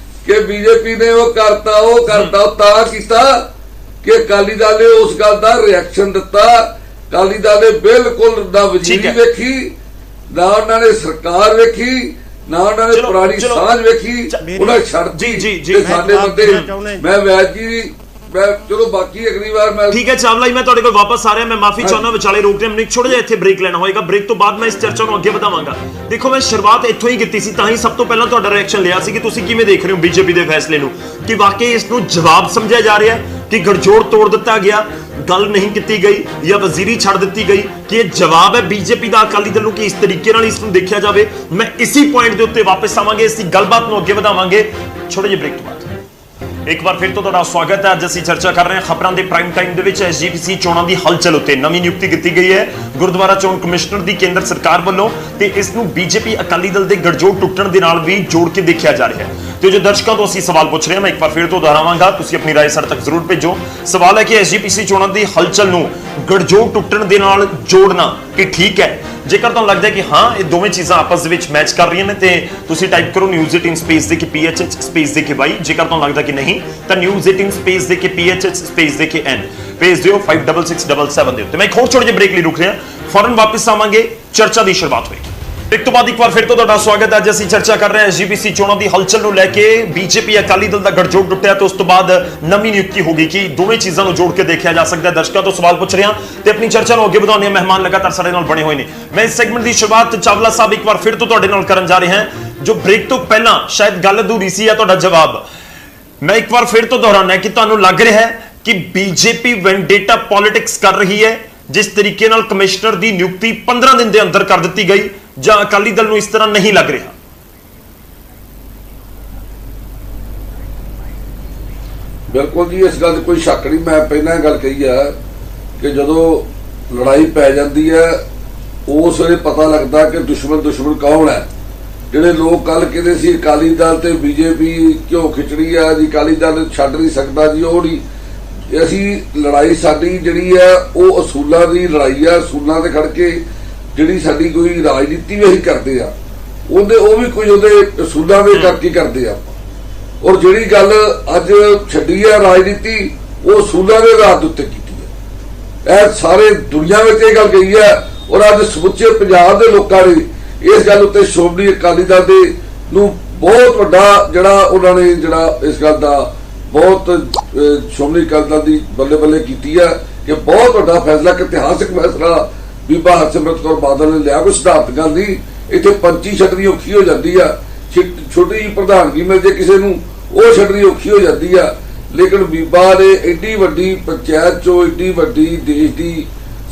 ਕਿ ਬੀਜੇਪੀ ਨੇ ਉਹ ਕਰਤਾ ਤਾਂ ਕੀਤਾ ਕਿ ਅਕਾਲੀ ਦਲ ਨੇ ਉਸ ਗੱਲ ਦਾ ਰਿਐਕਸ਼ਨ ਦਿੱਤਾ। ਅਕਾਲੀ ਦਲ ਨੇ ਬਿਲਕੁਲ ਨਾ ਵਜ਼ੀਰੀ ਵੇਖੀ, ਨਾ ਉਹਨਾਂ ਨੇ ਸਰਕਾਰ ਵੇਖੀ, ਨਾ ਉਹਨਾਂ ਨੇ ਪੁਰਾਣੀ ਸਾਂਝ ਵੇਖੀ, ਉਹਨਾਂ ਛੱਡਤੀ। ਸਾਡੇ ਬੰਦੇ, ਮੈਂ ਵੈਦ ਜੀ ਮੈਂ ਚਲੋ ਬਾਕੀ ਅਗਲੀ ਵਾਰ ਮੈਂ ਠੀਕ ਹੈ ਚਾਵਲਾ ਜੀ, ਮੈਂ ਤੁਹਾਡੇ ਕੋਲ ਵਾਪਸ ਆ ਰਿਹਾ, ਮੈਂ ਮਾਫੀ ਚਾਹੁੰਦਾ ਵਿਚਾਲੇ ਰੋਕ ਰਿਹਾ, ਮੈਨੂੰ ਇੱਕ ਛੋਟਾ ਜਿਹਾ ਇੱਥੇ ਬ੍ਰੇਕ ਲੈਣਾ ਹੋਏਗਾ। ਬ੍ਰੇਕ ਤੋਂ ਬਾਅਦ ਮੈਂ ਇਸ ਚਰਚਾ ਨੂੰ ਅੱਗੇ ਵਧਾਵਾਂਗਾ। ਦੇਖੋ ਮੈਂ ਸ਼ੁਰੂਆਤ ਇੱਥੋਂ ਹੀ ਕੀਤੀ ਸੀ, ਤਾਂ ਹੀ ਸਭ ਤੋਂ ਪਹਿਲਾਂ ਤੁਹਾਡਾ ਰਿਐਕਸ਼ਨ ਲਿਆ ਸੀ ਕਿ ਤੁਸੀਂ ਕਿਵੇਂ ਦੇਖ ਰਹੇ ਹੋ ਬੀਜੇਪੀ ਦੇ ਫੈਸਲੇ ਨੂੰ, ਕਿ ਵਾਕਈ ਇਸ ਨੂੰ ਜਵਾਬ ਸਮਝਿਆ ਜਾ ਰਿਹਾ ਕਿ ਗੜਜੋੜ ਤੋੜ ਦਿੱਤਾ ਗਿਆ, ਗੱਲ ਨਹੀਂ ਕੀਤੀ ਗਈ ਜਾਂ ਵਜ਼ੀਰੀ ਛੱਡ ਦਿੱਤੀ ਗਈ, ਕਿ ਇਹ ਜਵਾਬ ਹੈ ਬੀਜੇਪੀ ਦਾ ਅਕਾਲੀ ਦਲ ਨੂੰ ਕਿ ਇਸ ਤਰੀਕੇ ਨਾਲ ਇਸ ਨੂੰ ਦੇਖਿਆ ਜਾਵੇ। ਮੈਂ ਇसी ਪੁਆਇੰਟ ਦੇ ਉੱਤੇ ਵਾਪਸ ਆਵਾਂਗੇ, ਇसी ਗੱਲਬਾਤ ਨੂੰ ਅੱਗੇ ਵਧਾਵਾਂਗੇ ਛੋਟੇ ਜਿਹੇ ਬ੍ਰੇਕ ਤੋਂ ਬਾਅਦ। ਇੱਕ ਵਾਰ ਫਿਰ ਤੋਂ ਤੁਹਾਡਾ ਸਵਾਗਤ ਹੈ। ਅੱਜ ਅਸੀਂ ਚਰਚਾ ਕਰ ਰਹੇ ਹਾਂ ਖਬਰਾਂ ਦੇ ਪ੍ਰਾਈਮ ਟਾਈਮ ਦੇ ਵਿੱਚ ਐਸਜੀਪੀਸੀ ਚੋਣਾਂ ਦੀ ਹਲਚਲ ਉੱਤੇ। ਨਵੀਂ ਨਿਯੁਕਤੀ ਕੀਤੀ ਗਈ ਹੈ ਗੁਰਦੁਆਰਾ ਚੋਣ ਕਮਿਸ਼ਨਰ ਦੀ ਕੇਂਦਰ ਸਰਕਾਰ ਵੱਲੋਂ, ਤੇ ਇਸ ਨੂੰ ਬੀਜੇਪੀ ਅਕਾਲੀ ਦਲ ਦੇ ਗੜਜੋੜ ਟੁੱਟਣ ਦੇ ਨਾਲ ਵੀ ਜੋੜ ਕੇ ਦੇਖਿਆ ਜਾ ਰਿਹਾ ਹੈ। ਤੇ ਜੋ ਦਰਸ਼ਕਾਂ ਤੋਂ ਅਸੀਂ ਸਵਾਲ ਪੁੱਛ ਰਹੇ ਹਾਂ, ਮੈਂ ਇੱਕ ਵਾਰ ਫਿਰ ਤੋਂ ਦੁਹਰਾਵਾਂਗਾ, ਤੁਸੀਂ ਆਪਣੀ ਰਾਏ ਸਾਡੇ ਤੱਕ ਜ਼ਰੂਰ ਭੇਜੋ। ਸਵਾਲ ਹੈ ਕਿ ਐਸਜੀਪੀਸੀ ਚੋਣਾਂ ਦੀ ਹਲਚਲ ਨੂੰ ਗੜਜੋੜ ਟੁੱਟਣ ਦੇ ਨਾਲ ਜੋੜਨਾ ਕਿ ਠੀਕ ਹੈ? ਜੇਕਰ ਤੁਹਾਨੂੰ ਲੱਗਦਾ ਹੈ ਕਿ ਹਾਂ ਇਹ ਦੋਵੇਂ ਚੀਜ਼ਾਂ ਆਪਸ ਦੇ ਵਿੱਚ ਮੈਚ ਕਰ ਰਹੀਆਂ ਨੇ, ਤੇ ਤੁਸੀਂ ਟਾਈਪ ਕਰੋ News18 ਸਪੇਸ ਦੇ ਕੇ PHH ਸਪੇਸ ਦੇ ਕੇ Y। ਜੇਕਰ ਤੁਹਾਨੂੰ ਲੱਗਦਾ ਕਿ ਨਹੀਂ ਤਾਂ News18 ਸਪੇਸ ਦੇ ਕੇ PHH ਸਪੇਸ ਦੇ ਕੇ N ਭੇਜ ਦਿਓ 56677 ਦੇ ਉੱਤੇ। ਮੈਂ ਇੱਕ ਹੋਰ ਛੋਟੇ ਜਿਹੇ ਬ੍ਰੇਕ ਲਈ ਰੁਕ ਰਿਹਾ, ਫੌਰਨ ਵਾਪਸ ਆਵਾਂਗੇ, ਚਰਚਾ ਦੀ ਸ਼ੁਰੂਆਤ ਹੋਏਗੀ। ਇੱਕ ਤੋਂ ਬਾਅਦ ਇੱਕ ਵਾਰ ਫਿਰ ਤੋਂ ਤੁਹਾਡਾ ਸਵਾਗਤ ਹੈ। ਅੱਜ ਅਸੀਂ ਚਰਚਾ ਕਰ ਰਹੇ ਹਾਂ ਐਸਜੀਪੀਸੀ ਚੋਣਾਂ ਦੀ ਹਲਚਲ ਨੂੰ ਲੈ ਕੇ। ਬੀਜੇਪੀ ਅਕਾਲੀ ਦਲ ਦਾ ਗੜਜੋੜ ਟੁੱਟਿਆ ਤੇ ਉਸ ਤੋਂ ਬਾਅਦ ਨਵੀਂ ਨਿਯੁਕਤੀ ਹੋ ਗਈ, ਕਿ ਦੋਵੇਂ ਚੀਜ਼ਾਂ ਨੂੰ ਜੋੜ ਕੇ ਦੇਖਿਆ ਜਾ ਸਕਦਾ ਹੈ। ਦਰਸ਼ਕਾਂ ਤੋਂ ਸਵਾਲ ਪੁੱਛ ਰਹੇ ਹਾਂ ਤੇ ਆਪਣੀ ਚਰਚਾ ਨੂੰ ਅੱਗੇ ਵਧਾਉਂਦੇ ਹਾਂ। ਮਹਿਮਾਨ ਲਗਾਤਾਰ ਸਾਡੇ ਨਾਲ ਬਣੇ ਹੋਏ ਨੇ। ਮੈਂ ਇਸ ਸੈਗਮੈਂਟ ਦੀ ਸ਼ੁਰੂਆਤ ਚਾਵਲਾ ਸਾਹਿਬ ਇੱਕ ਵਾਰ ਫਿਰ ਤੋਂ ਤੁਹਾਡੇ ਨਾਲ ਕਰਨ ਜਾ ਰਹੇ ਹਾਂ। ਜੋ ਬ੍ਰੇਕ ਤੋਂ ਪਹਿਲਾਂ ਸ਼ਾਇਦ ਗੱਲ ਅਧੂਰੀ ਸੀ ਜਾਂ ਤੁਹਾਡਾ ਜਵਾਬ ਮੈਂ ਇੱਕ ਵਾਰ ਫਿਰ ਤੋਂ ਦੁਹਰਾਉਣਾ ਕਿ ਤੁਹਾਨੂੰ ਲੱਗ ਰਿਹਾ ਹੈ ਕਿ ਬੀਜੇਪੀ ਵੈਂਡੇਟਾ ਪੋਲਿਟਿਕਸ ਕਰ ਰਹੀ ਹੈ, ਜਿਸ ਤਰੀਕੇ ਨਾਲ ਕਮਿਸ਼ਨਰ ਦੀ ਨਿਯੁਕਤੀ 15 ਦਿਨ ਦੇ ਅੰਦਰ ਕਰ ਦਿੱਤੀ ਗਈ, ਜਾਂ ਅਕਾਲੀ ਦਲ ਨੂੰ ਇਸ ਤਰ੍ਹਾਂ ਨਹੀਂ ਲੱਗ ਰਿਹਾ? ਬਿਲਕੁਲ ਜੀ, ਇਸ ਗੱਲ 'ਚ ਕੋਈ ਸ਼ੱਕ ਨਹੀਂ। ਮੈਂ ਪਹਿਲਾਂ ਗੱਲ ਕਹੀ ਆ ਕਿ ਜਦੋਂ ਲੜਾਈ ਪੈ ਜਾਂਦੀ ਹੈ ਉਸ ਵੇਲੇ ਪਤਾ ਲੱਗਦਾ ਕਿ ਦੁਸ਼ਮਣ ਕੌਣ ਹੈ। ਜਿਹੜੇ ਲੋਕ ਕੱਲ ਕਹਿੰਦੇ ਸੀ ਅਕਾਲੀ ਦਲ ਤੇ ਬੀਜੇਪੀ ਕਿਉਂ ਖਿਚੜੀ ਆ ਜੀ, ਅਕਾਲੀ ਦਲ ਛੱਡ ਨਹੀਂ ਸਕਦਾ ਜੀ, ਉਹ ਨਹੀਂ। ਅਸੀਂ ਲੜਾਈ ਸਾਡੀ ਜਿਹੜੀ ਹੈ ਉਹ ਅਸੂਲਾਂ ਦੀ ਲੜਾਈ ਆ। ਅਸੂਲਾਂ ਤੇ ਖੜ ਕੇ ਜਿਹੜੀ ਸਾਡੀ ਕੋਈ ਰਾਜਨੀਤੀ ਵੀ ਅਸੀਂ ਕਰਦੇ ਆ, ਉਹ ਵੀ ਕੁਝ ਉਹਦੇ ਅਸੂਲਾਂ ਦੇ ਕਰਕੇ ਕਰਦੇ ਆ। ਔਰ ਜਿਹੜੀ ਗੱਲ ਅੱਜ ਛੱਡੀ ਆ ਰਾਜਨੀਤੀ, ਉਹ ਅਸੂਲਾਂ ਦੇ ਆਧਾਰ ਦੇ ਉੱਤੇ ਕੀਤੀ ਹੈ। ਇਹ ਸਾਰੇ ਦੁਨੀਆ ਵਿੱਚ ਇਹ ਗੱਲ ਗਈ ਹੈ, ਔਰ ਅੱਜ ਸਮੁੱਚੇ ਪੰਜਾਬ ਦੇ ਲੋਕਾਂ ਨੇ ਇਸ ਗੱਲ ਉੱਤੇ ਸ਼੍ਰੋਮਣੀ ਅਕਾਲੀ ਦਲ ਦੇ ਨੂੰ ਬਹੁਤ ਵੱਡਾ ਜਿਹੜਾ ਉਹਨਾਂ ਨੇ ਜਿਹੜਾ ਇਸ ਗੱਲ ਦਾ ਬਹੁਤ ਸ਼੍ਰੋਮਣੀ ਅਕਾਲੀ ਦਲ ਦੀ ਬੱਲੇ ਬੱਲੇ ਕੀਤੀ ਹੈ ਕਿ ਬਹੁਤ ਵੱਡਾ ਫੈਸਲਾ, ਕਿ ਇਤਿਹਾਸਕ ਫੈਸਲਾ ਬੀਬਾ ਹਰਸਿਮਰਤ ਕੌਰ ਬਾਦਲ ਨੇ ਲਿਆ। ਕੋਈ ਸਿਧਾਂਤ ਗੱਲ ਨਹੀਂ, ਇੱਥੇ ਪੰਚੀ ਛੱਡਣੀ ਔਖੀ ਹੋ ਜਾਂਦੀ ਆ, ਛੋਟੀ ਜਿਹੀ ਪ੍ਰਧਾਨਗੀ ਮਿਲ ਜੇ ਕਿਸੇ ਨੂੰ ਉਹ ਛੱਡਣੀ ਔਖੀ ਹੋ ਜਾਂਦੀ ਆ। ਲੇਕਿਨ ਬੀਬਾ ਨੇ ਏਡੀ ਵੱਡੀ ਪੰਚਾਇਤ ਚੋਂ, ਏਡੀ ਵੱਡੀ ਦੇਸ਼ ਦੀ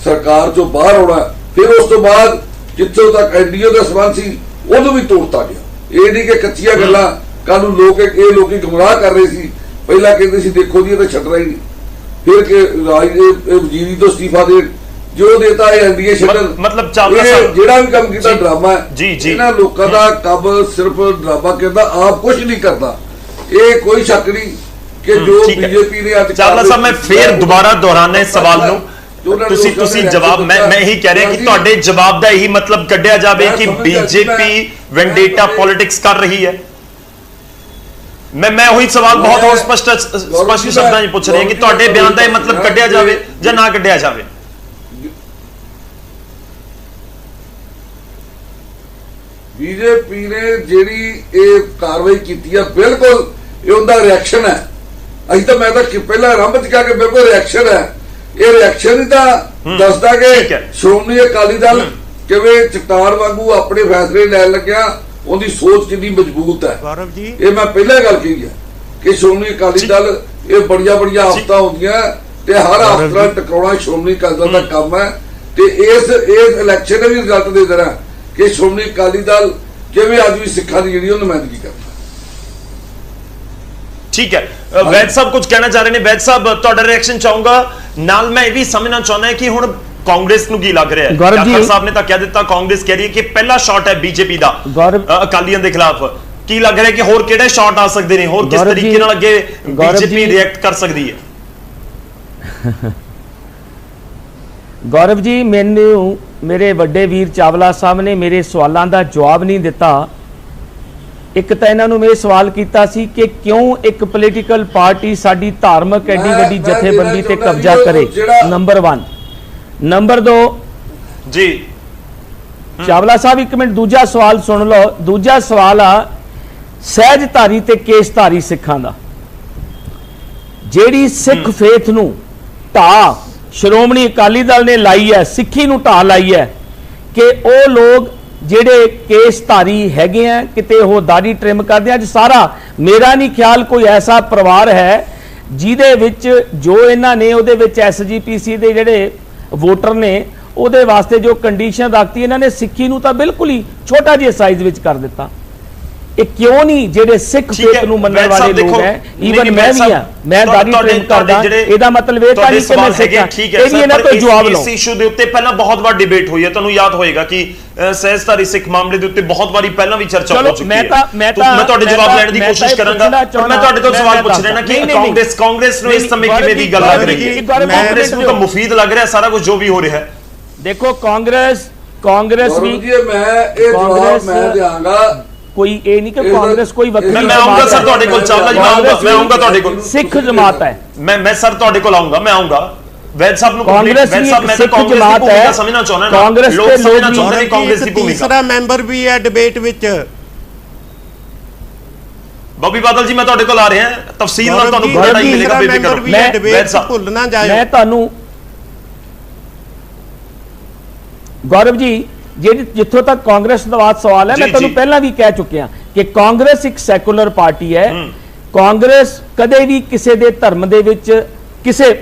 ਸਰਕਾਰ ਚੋਂ ਬਾਹਰ ਆਉਣਾ, ਫਿਰ ਉਸ ਤੋਂ ਬਾਅਦ ਜਿੱਥੋਂ ਤੱਕ ਐਨਡੀਏ ਦਾ ਸਬੰਧ ਸੀ ਉਹਨੂੰ ਵੀ ਤੋੜਤਾ ਗਿਆ। ਇਹ ਨਹੀਂ ਕਿ ਕੱਚੀਆਂ ਗੱਲਾਂ ਕੱਲ ਨੂੰ ਲੋਕੀ ਗੁੰਮਰਾਹ ਕਰ ਰਹੇ ਸੀ। ਪਹਿਲਾਂ ਕਹਿੰਦੇ ਸੀ ਦੇਖੋ ਜੀ ਇਹ ਤਾਂ ਛੱਡਣਾ ਹੀ ਨਹੀਂ, ਫਿਰ ਕਿ ਵਜ਼ੀਰੀ ਤੋਂ ਅਸਤੀਫਾ ਦੇ ਜੋ ਦੇਤਾ ਹੈ ਐਨਡੀਏ ਛੱਡਣ। ਮਤਲਬ ਚਾਵਲਾ ਸਾਹਿਬ ਜਿਹੜਾ ਵੀ ਕੰਮ ਕੀਤਾ ਡਰਾਮਾ ਹੈ ਜੀ। ਇਹਨਾਂ ਲੋਕਾਂ ਦਾ ਕੰਮ ਸਿਰਫ ਡਰਾਮਾ ਕਰਦਾ, ਆਪ ਕੁਝ ਨਹੀਂ ਕਰਦਾ। ਇਹ ਕੋਈ ਸ਼ੱਕ ਨਹੀਂ ਕਿ ਜੋ ਬੀਜੇਪੀ ਨੇ ਅੱਜ ਚਾਵਲਾ ਸਾਹਿਬ ਮੈਂ ਫੇਰ ਦੁਬਾਰਾ ਦੁਹਰਾਉਣਾ ਇਸ ਸਵਾਲ ਨੂੰ, ਤੁਸੀਂ ਜਵਾਬ ਮੈਂ ਇਹੀ ਕਹਿ ਰਿਹਾ ਕਿ ਤੁਹਾਡੇ ਜਵਾਬ ਦਾ ਇਹੀ ਮਤਲਬ ਕੱਢਿਆ ਜਾਵੇ ਕਿ ਬੀਜੇਪੀ ਵੈਂਡੇਟਾ ਪੋਲਿਟਿਕਸ ਕਰ ਰਹੀ ਹੈ। ਮੈਂ ਉਹੀ ਸਵਾਲ ਬਹੁਤ ਹੋਰ ਸਪਸ਼ਟ ਸ਼ਬਦਾਂ 'ਚ ਪੁੱਛ ਰਿਹਾ ਕਿ ਤੁਹਾਡੇ ਬਿਆਨ ਦਾ ਇਹ ਮਤਲਬ ਕੱਢਿਆ ਜਾਵੇ ਜਾਂ ਨਾ ਕੱਢਿਆ ਜਾਵੇ। ਬੀਜੇਪੀ ਨੇ ਜਿਹੜੀ ਇਹ ਕਾਰਵਾਈ ਕੀਤੀ ਹੈ ਬਿਲਕੁਲ ਇਹ ਉਹਦਾ ਰਿਐਕਸ਼ਨ ਹੈ। ਅਸੀਂ ਤਾਂ ਮੈਂ ਤਾਂ ਪਹਿਲਾਂ ਆਰੰਭ 'ਚ ਕਿਹਾ ਕਿ ਬਿਲਕੁਲ ਰਿਐਕਸ਼ਨ ਹੈ। ਇਹ ਰਿਐਕਸ਼ਨ ਹੀ ਤਾਂ ਦੱਸਦਾ ਕਿ ਸ਼੍ਰੋਮਣੀ ਅਕਾਲੀ ਦਲ ਕਿਵੇਂ ਚਟਾਨ ਵਾਂਗੂ ਆਪਣੇ ਫੈਸਲੇ ਲੈਣ ਲੱਗਿਆ, ਉਹਦੀ ਸੋਚ ਕਿੰਨੀ ਮਜ਼ਬੂਤ ਹੈ। ਗੌਰਵ ਜੀ, ਇਹ ਮੈਂ ਪਹਿਲਾਂ ਗੱਲ ਕਹੀ ਹੈ ਕਿ ਸ਼੍ਰੋਮਣੀ ਅਕਾਲੀ ਦਲ ਇਹ ਬੜੀਆਂ ਆਫਤਾਂ ਹੁੰਦੀਆਂ ਤੇ ਹਰ ਆਫਤ ਨਾਲ ਟਕਰਾਉਣਾ ਸ਼੍ਰੋਮਣੀ ਅਕਾਲੀ ਦਲ ਦਾ ਕੰਮ ਹੈ। ਤੇ ਇਸ ਇਲੈਕਸ਼ਨ ਨੇ ਵੀ ਰਿਜ਼ਲਟ ਦੇ ਦੇਣਾ ਕਿ ਸ਼੍ਰੋਮਣੀ ਅਕਾਲੀ ਦਲ ਕਿਵੇਂ ਅੱਜ ਵੀ ਸਿੱਖਾਂ ਦੀ ਜਿਹੜੀ ਉਹ ਨੁਮਾਇੰਦਗੀ ਕਰਦਾ। ਠੀਕ ਹੈ, ਵੈਦ ਸਾਹਿਬ ਕੁਝ ਕਹਿਣਾ ਚਾਹ ਰਹੇ ਨੇ। ਵੈਦ ਸਾਹਿਬ ਤੁਹਾਡਾ ਰਿਐਕਸ਼ਨ ਚਾਹੂੰਗਾ। ਨਾਲ ਮੈਂ ਇਹ ਵੀ ਸਮਝਣਾ ਚਾਹੁੰਦਾ ਕਿ ਹੁਣ ਕਾਂਗਰਸ ਨੂੰ ਕੀ ਲੱਗ ਰਿਹਾ ਹੈ? ਡਾਕਟਰ ਸਾਹਿਬ ਨੇ ਤਾਂ ਕਹਿ ਦਿੱਤਾ, ਕਾਂਗਰਸ ਕਹਿ ਰਹੀ ਹੈ ਕਿ ਪਹਿਲਾ ਸ਼ਾਟ ਹੈ ਬੀਜੇਪੀ ਦਾ ਅਕਾਲੀਆਂ ਦੇ ਖਿਲਾਫ। ਕੀ ਲੱਗ ਰਿਹਾ ਕਿ ਹੋਰ ਕਿਹੜੇ ਸ਼ਾਟ ਆ ਸਕਦੇ ਨੇ, ਹੋਰ ਕਿਸ ਤਰੀਕੇ ਨਾਲ ਅੱਗੇ ਬੀਜੇਪੀ ਰਿਐਕਟ ਕਰ ਸਕਦੀ ਹੈ? ਗੌਰਵ ਜੀ, ਮੈਨੂੰ ਮੇਰੇ ਵੱਡੇ ਵੀਰ ਚਾਵਲਾ ਸਾਹਿਬ ਨੇ ਮੇਰੇ ਸਵਾਲਾਂ ਦਾ ਜਵਾਬ ਨਹੀਂ ਦਿੱਤਾ। ਇੱਕ ਤਾਂ ਇਹਨਾਂ ਨੂੰ ਮੈਂ ਸਵਾਲ ਕੀਤਾ ਸੀ ਕਿ ਕਿਉਂ ਇੱਕ ਪੋਲੀਟੀਕਲ ਪਾਰਟੀ ਸਾਡੀ ਧਾਰਮਿਕ ਐਡੀ ਵੱਡੀ ਜਥੇਬੰਦੀ ਤੇ ਕਬਜ਼ਾ ਕਰੇ, ਨੰਬਰ 1। ਨੰਬਰ 2 ਜੀ ਚਾਵਲਾ ਸਾਹਿਬ ਇੱਕ ਮਿੰਟ ਦੂਜਾ ਸਵਾਲ ਸੁਣ ਲਓ। ਦੂਜਾ ਸਵਾਲ ਆ ਸਹਿਜਧਾਰੀ ਤੇ ਕੇਸਧਾਰੀ ਸਿੱਖਾਂ ਦਾ। ਜਿਹੜੀ ਸਿੱਖ ਫੇਥ ਨੂੰ ਢਾਹ ਸ਼੍ਰੋਮਣੀ ਅਕਾਲੀ ਦਲ ਨੇ ਲਾਈ ਹੈ, ਸਿੱਖੀ ਨੂੰ ਢਾਹ ਲਾਈ ਹੈ ਕਿ ਉਹ ਲੋਕ ਜਿਹੜੇ ਕੇਸ ਧਾਰੀ ਹੈਗੇ ਆ ਕਿਤੇ ਉਹ ਦਾੜੀ ਟ੍ਰਿਮ ਕਰਦੇ ਆ। ਅੱਜ ਸਾਰਾ ਮੇਰਾ ਨਹੀਂ ਖਿਆਲ ਕੋਈ ਐਸਾ ਪਰਿਵਾਰ ਹੈ ਜਿਹਦੇ ਵਿੱਚ ਜੋ ਇਹਨਾਂ ਨੇ ਉਹਦੇ ਵਿੱਚ SGPC ਦੇ ਜਿਹੜੇ ਵੋਟਰ ਨੇ ਉਹਦੇ ਵਾਸਤੇ ਜੋ ਕੰਡੀਸ਼ਨ ਰੱਖਤੀ, ਇਹਨਾਂ ਨੇ ਸਿੱਖੀ ਨੂੰ ਤਾਂ ਬਿਲਕੁਲ ਹੀ ਛੋਟਾ ਜਿਹਾ ਸਾਈਜ਼ ਵਿੱਚ ਕਰ ਦਿੱਤਾ। ਇਹ ਕਿਉਂ ਨਹੀਂ ਜਿਹੜੇ ਸਿੱਖ ਫੇਥ ਨੂੰ ਮੰਨਣ ਵਾਲੇ ਲੋਕ ਹੈ, ਈਵਨ ਮੈਂ ਵੀ ਆ, ਮੈਂ ਦਾੜੀ ਟ੍ਰਿਮ ਕਰਦਾ, ਇਹਦਾ ਮਤਲਬ ਇਹ ਤਾਂ ਨਹੀਂ ਕਿ ਮੈਂ ਸਿੱਖ ਹਾਂ। ਇਹ ਵੀ ਇਹਨਾਂ ਤੋਂ ਜਵਾਬ ਲਓ। ਇਸ ਇਸ਼ੂ ਦੇ ਉੱਤੇ ਪਹਿਲਾਂ ਬਹੁਤ ਵਾਰ ਡਿਬੇਟ ਹੋਈ ਹੈ, ਤੁਹਾਨੂੰ ਯਾਦ ਹੋਏਗਾ ਕਿ ਸਹਿਜਧਾਰੀ ਸਿੱਖ ਮਾਮਲੇ ਦੇ ਉੱਤੇ ਬਹੁਤ ਵਾਰੀ ਪਹਿਲਾਂ ਵੀ ਚਰਚਾ ਹੋ ਚੁੱਕੀ ਹੈ। ਮੈਂ ਤੁਹਾਡੇ ਜਵਾਬ ਲੈਣ ਦੀ ਕੋਸ਼ਿਸ਼ ਕਰਾਂਗਾ, ਪਰ ਮੈਂ ਤੁਹਾਡੇ ਤੋਂ ਸਵਾਲ ਪੁੱਛ ਰਿਹਾ ਨਾ ਕਿ ਕਾਂਗਰਸ ਨੂੰ ਇਸ ਸਮੇਂ ਕਿਵੇਂ ਦੀ ਗੱਲ ਲੱਗ ਰਹੀ ਹੈ? ਕਾਂਗਰਸ ਨੂੰ ਤਾਂ ਮੁਫੀਦ ਲੱਗ ਰਿਹਾ ਸਾਰਾ ਕੁਝ ਜੋ ਵੀ ਹੋ ਰਿਹਾ ਹੈ। ਦੇਖੋ ਕਾਂਗਰਸ ਵੀ ਮੈਂ ਦਿਆਂਗਾ ਕੋਈ ਇਹ ਨਹੀਂ ਕਿ ਕਾਂਗਰਸ ਕੋਈ ਵੱਖਰੀ ਮੈਂ ਆਉਂਗਾ ਸਰ ਤੁਹਾਡੇ ਕੋਲ, ਚਾਵਲਾ ਜੀ ਮੈਂ ਆਉਂਗਾ ਤੁਹਾਡੇ ਕੋਲ। ਸਿੱਖ ਜਮਾਤ ਹੈ, ਮੈਂ ਸਰ ਤੁਹਾਡੇ ਕੋਲ ਆਉਂਗਾ, ਮੈਂ ਆਉਂਗਾ। ਵੈਦ ਸਾਹਿਬ ਨੂੰ ਕਾਂਗਰਸ ਵੀ ਸਿੱਖ ਜਮਾਤ ਹੈ, ਸਮਝਣਾ ਚਾਹੁੰਦਾ ਨਾ, ਕਾਂਗਰਸ ਲੋਕ ਸਮਝਣਾ ਚਾਹੁੰਦੇ ਨੇ ਕਾਂਗਰਸ ਦੀ ਭੂਮਿਕਾ। ਤੀਸਰਾ ਮੈਂਬਰ ਵੀ ਹੈ ਡਿਬੇਟ ਵਿੱਚ। ਬੱਬੀ ਬਾਦਲ ਜੀ ਮੈਂ ਤੁਹਾਡੇ ਕੋਲ ਆ ਰਿਹਾ, ਤਫਸੀਲ ਨਾਲ ਤੁਹਾਨੂੰ ਪੂਰਾ ਟਾਈਮ ਮਿਲੇਗਾ, ਬੇਫਿਕਰ ਰਹੋ। ਮੈਂ ਡਿਬੇਟ ਭੁੱਲ ਨਾ ਜਾਇਓ। ਮੈਂ ਤੁਹਾਨੂੰ ਗੌਰਵ ਜੀ ਜਿੱਥੋਂ ਤੱਕ ਕਾਂਗਰਸ ਦਾ ਸਵਾਲ ਹੈ, ਮੈਂ ਤੁਹਾਨੂੰ ਪਹਿਲਾਂ ਵੀ ਕਹਿ ਚੁੱਕਿਆ ਕਿ ਕਾਂਗਰਸ ਇੱਕ ਸੈਕੂਲਰ ਪਾਰਟੀ ਹੈ। ਕਾਂਗਰਸ ਕਦੇ ਵੀ ਕਿਸੇ ਦੇ ਧਰਮ ਦੇ ਵਿੱਚ, ਕਿਸੇ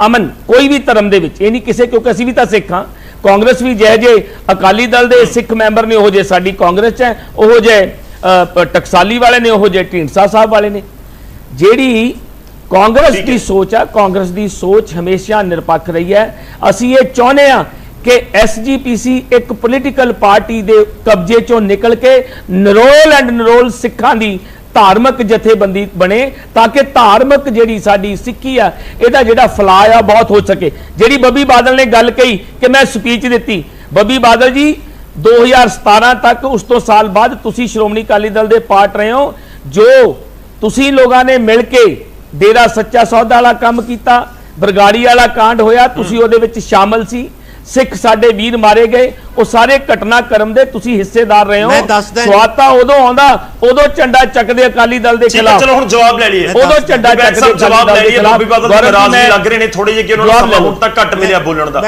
ਕੋਈ ਵੀ ਧਰਮ ਦੇ ਵਿੱਚ, ਇਹ ਨਹੀਂ ਕਿਸੇ, ਕਿਉਂਕਿ ਅਸੀਂ ਵੀ ਤਾਂ ਸਿੱਖ ਹਾਂ। ਕਾਂਗਰਸ ਵੀ ਜੇ ਅਕਾਲੀ ਦਲ ਦੇ ਸਿੱਖ ਮੈਂਬਰ ਨੇ ਉਹ ਜੇ ਸਾਡੀ ਕਾਂਗਰਸ ਹੈ, ਉਹ ਜੇ ਟਕਸਾਲੀ ਵਾਲੇ ਨੇ, ਉਹ ਜੇ ਢੀਂਡਸਾ ਸਾਹਿਬ ਵਾਲੇ ਨੇ। ਜਿਹੜੀ ਕਾਂਗਰਸ ਦੀ ਸੋਚ ਹੈ, ਕਾਂਗਰਸ ਦੀ ਸੋਚ ਹਮੇਸ਼ਾ ਨਿਰਪੱਖ ਰਹੀ ਹੈ। ਅਸੀਂ ਇਹ ਚਾਹੁੰਦੇ ਹਾਂ ਕਿ SGPC ਇੱਕ ਪੋਲੀਟੀਕਲ ਪਾਰਟੀ ਦੇ ਕਬਜ਼ੇ ਚੋਂ ਨਿਕਲ ਕੇ ਨਿਰੋਲ ਸਿੱਖਾਂ ਦੀ ਧਾਰਮਿਕ ਜਥੇਬੰਦੀ ਬਣੇ, ਤਾਂ ਕਿ ਧਾਰਮਿਕ ਜਿਹੜੀ ਸਾਡੀ ਸਿੱਖੀ ਆ ਇਹਦਾ ਜਿਹੜਾ ਫਲਾਅ ਆ ਬਹੁਤ ਹੋ ਸਕੇ। ਜਿਹੜੀ ਬੱਬੀ ਬਾਦਲ ਨੇ ਗੱਲ ਕਹੀ ਕਿ ਮੈਂ ਸਪੀਚ ਦਿੱਤੀ, ਬੱਬੀ ਬਾਦਲ ਜੀ 2017 ਤੱਕ, ਉਸ ਤੋਂ ਸਾਲ ਬਾਅਦ ਤੁਸੀਂ ਸ਼੍ਰੋਮਣੀ ਅਕਾਲੀ ਦਲ ਦੇ ਪਾਰਟ ਰਹੇ ਹੋ। ਜੋ ਤੁਸੀਂ ਲੋਕਾਂ ਨੇ ਮਿਲ ਕੇ ਡੇਰਾ ਸੱਚਾ ਸੌਦਾ ਵਾਲਾ ਕੰਮ ਕੀਤਾ, ਬਰਗਾੜੀ ਵਾਲਾ ਕਾਂਡ ਹੋਇਆ, ਤੁਸੀਂ ਉਹਦੇ ਵਿੱਚ ਸ਼ਾਮਲ ਸੀ। ਸਿੱਖ ਸਾਡੇ ਵੀਰ ਮਾਰੇ ਗਏ, ਉਹ ਸਾਰੇ ਘਟਨਾਕ੍ਰਮ ਦੇ ਤੁਸੀਂ ਹਿੱਸੇਦਾਰ ਰਹੇ ਹੋ। ਸਵਾਤਾ ਉਦੋਂ ਆਉਂਦਾ, ਉਦੋਂ ਝੰਡਾ ਚੱਕਦੇ ਅਕਾਲੀ ਦਲ ਦੇ ਖਿਲਾਫ। ਚਲੋ ਹੁਣ ਜਵਾਬ ਲੈ ਲਈਏ, ਉਦੋਂ ਝੰਡਾ ਚੱਕਦੇ ਜਵਾਬ ਲੈ ਲਈਏ। ਬੱਬੀ ਬਾਦਲ ਜੀ ਨਾਰਾਜ਼ ਵੀ ਲੱਗ ਰਹੇ ਨੇ ਥੋੜੇ ਜਿਹੇ ਕਿ ਉਹਨਾਂ ਨੂੰ ਸਮਾਂ ਹੁਣ ਤੱਕ ਘੱਟ ਮਿਲਿਆ ਬੋਲਣ ਦਾ।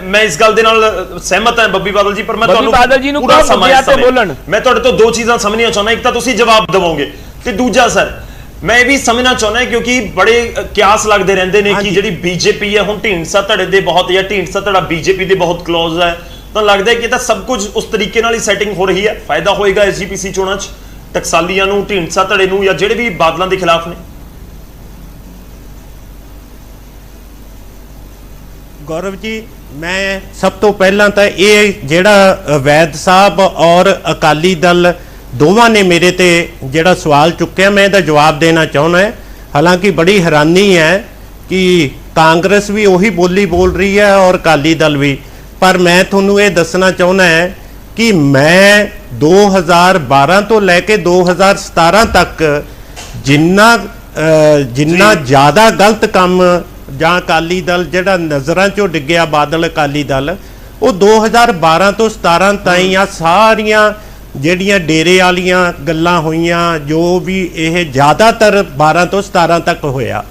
ਮੈਂ ਇਸ ਗੱਲ ਦੇ ਨਾਲ ਸਹਿਮਤ ਹਾਂ ਬੱਬੀ ਬਾਦਲ ਜੀ, ਪਰ ਮੈਂ ਤੁਹਾਨੂੰ ਪੂਰਾ ਸਮਾਂ ਬੋਲਣ, ਮੈਂ ਤੁਹਾਡੇ ਤੋਂ ਦੋ ਚੀਜ਼ਾਂ ਸਮਝਣੀਆਂ ਚਾਹੁੰਦਾ। ਇੱਕ ਤਾਂ ਤੁਸੀਂ ਜਵਾਬ ਦੇਵੋਗੇ, ਤੇ ਦੂਜਾ ਸਰ मैं भी समझना चाहना क्योंकि बड़े क्यास लगते रहते हैं कि जी बीजेपी है हुण ढींडसा धड़े दे बहुत या ढींडसा धड़ा बीजेपी दे बहुत क्लोज है, तो लगता है कि सब कुछ उस तरीके नाल ही सैटिंग हो रही है। फायदा होएगा SGPC चोणां च टकसालियां नूं, ढींडसा धड़े नूं या जिहड़े भी बादलों के खिलाफ ने? गौरव जी, मैं सब तो पहला तो ये जिहड़ा वैद साहब और अकाली दल दोवां ने मेरे ते जिहड़ा सवाल चुक्या, मैं इहदा जवाब देना चाहुंदा है। हालांकि बड़ी हैरानी है कि कांग्रेस भी उही बोली बोल रही है और अकाली दल भी, पर मैं तुहानूं ये दसना चाहुंदा है कि मैं 2012 तो लैके 2017 तक जिन्ना ज़्यादा गलत काम जां अकाली दल जिहड़ा नज़रां चों डिग्गिया बादल अकाली दल, वो 2012 तो 17 ताईं आ सारियां ਜਿਹੜੀਆਂ ਡੇਰੇ ਵਾਲੀਆਂ ਗੱਲਾਂ ਹੋਈਆਂ, ਜੋ ਵੀ ਇਹ ਜ਼ਿਆਦਾਤਰ 12 ਤੋਂ 17 ਤੱਕ ਹੋਇਆ।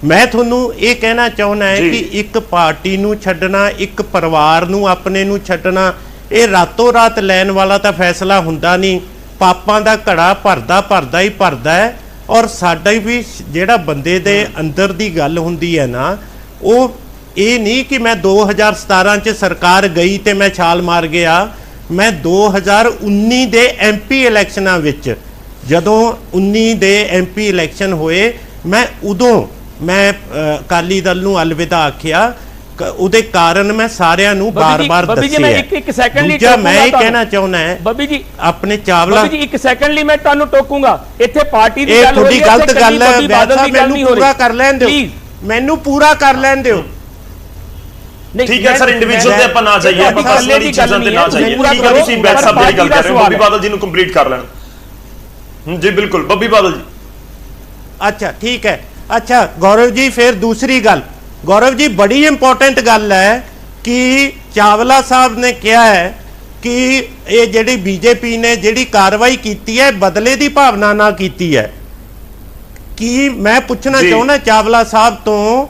ਮੈਂ ਤੁਹਾਨੂੰ ਇਹ ਕਹਿਣਾ ਚਾਹੁੰਦਾ ਹੈ ਕਿ ਇੱਕ ਪਾਰਟੀ ਨੂੰ ਛੱਡਣਾ, ਇੱਕ ਪਰਿਵਾਰ ਨੂੰ ਆਪਣੇ ਨੂੰ ਛੱਡਣਾ, ਇਹ ਰਾਤੋਂ ਰਾਤ ਲੈਣ ਵਾਲਾ ਤਾਂ ਫੈਸਲਾ ਹੁੰਦਾ ਨਹੀਂ। ਪਾਪਾਂ ਦਾ ਘੜਾ ਭਰਦਾ ਹੀ ਭਰਦਾ ਹੈ। ਔਰ ਸਾਡਾ ਵੀ ਜਿਹੜਾ ਬੰਦੇ ਦੇ ਅੰਦਰ ਦੀ ਗੱਲ ਹੁੰਦੀ ਹੈ ਨਾ, ਉਹ ਇਹ ਨਹੀਂ ਕਿ ਮੈਂ 2017 'ਚ ਸਰਕਾਰ ਗਈ ਤੇ ਮੈਂ ਛਾਲ ਮਾਰ ਗਿਆ। मैं 2019 ਦੇ MP ਇਲੈਕਸ਼ਨਾਂ ਵਿੱਚ, ਜਦੋਂ 19 ਦੇ MP ਇਲੈਕਸ਼ਨ ਹੋਏ, ਮੈਂ ਉਦੋਂ ਮੈਂ ਅਕਾਲੀ ਦਲ ਨੂੰ ਅਲਵਿਦਾ ਆਖਿਆ। ਉਹਦੇ ਕਾਰਨ ਮੈਂ ਸਾਰਿਆਂ ਨੂੰ ਬਾਰ-ਬਾਰ ਦੱਸਿਆ। ਇੱਕ ਸੈਕਿੰਡ ਲਈ ਮੈਂ ਇਹ ਕਹਿਣਾ ਚਾਹੁੰਦਾ ਹੈ ਬੱਬੀ ਜੀ, ਆਪਣੇ ਚਾਵਲਾ ਜੀ ਇੱਕ ਸੈਕਿੰਡ ਲਈ ਮੈਂ ਤੁਹਾਨੂੰ ਟੋਕੂੰਗਾ। ਇੱਥੇ ਪਾਰਟੀ ਦੀ ਗੱਲ ਹੋ ਰਹੀ ਹੈ, ਗਲਤ ਗੱਲ ਹੈ। ਮੈਨੂੰ ਪੂਰਾ ਕਰ ਲੈਣ ਦਿਓ, ਮੈਨੂੰ ਪੂਰਾ ਕਰ ਲੈਣ ਦਿਓ। ठीक है सर, इंडिविजुअल ਤੇ ਆਪਾਂ ਨਾ ਜਾਈਏ, ਆਪਾਂ ਪਰਸਨਲੀ ਚੀਜ਼ਾਂ ਤੇ ਨਾ ਜਾਈਏ। ਠੀਕ ਹੈ, ਤੁਸੀਂ ਬੈਕ ਸਾਹਿਬ ਜਿਹੜੀ ਗੱਲ ਕਰ ਰਹੇ ਹੋ, ਬੱਬੀ ਬਾਦਲ ਜੀ ਨੂੰ ਕੰਪਲੀਟ ਕਰ ਲੈਣ। ਜੀ ਬਿਲकुल, ਬੱਬੀ ਬਾਦਲ ਜੀ। अच्छा ठीक है। अच्छा गौरव जी, फिर दूसरी गल, गौरव जी बड़ी इंपॉर्टेंट गल है कि चावला साहब ने कहा है कि ये जिहड़ी बीजेपी ने जिहड़ी कार्रवाई की है बदले की भावना ना की है। ਕੀ ਮੈਂ ਪੁੱਛਣਾ ਜੀ। ਚਾਹੁੰਦਾ ਚਾਵਲਾ ਸਾਹਿਬ ਤੋਂ,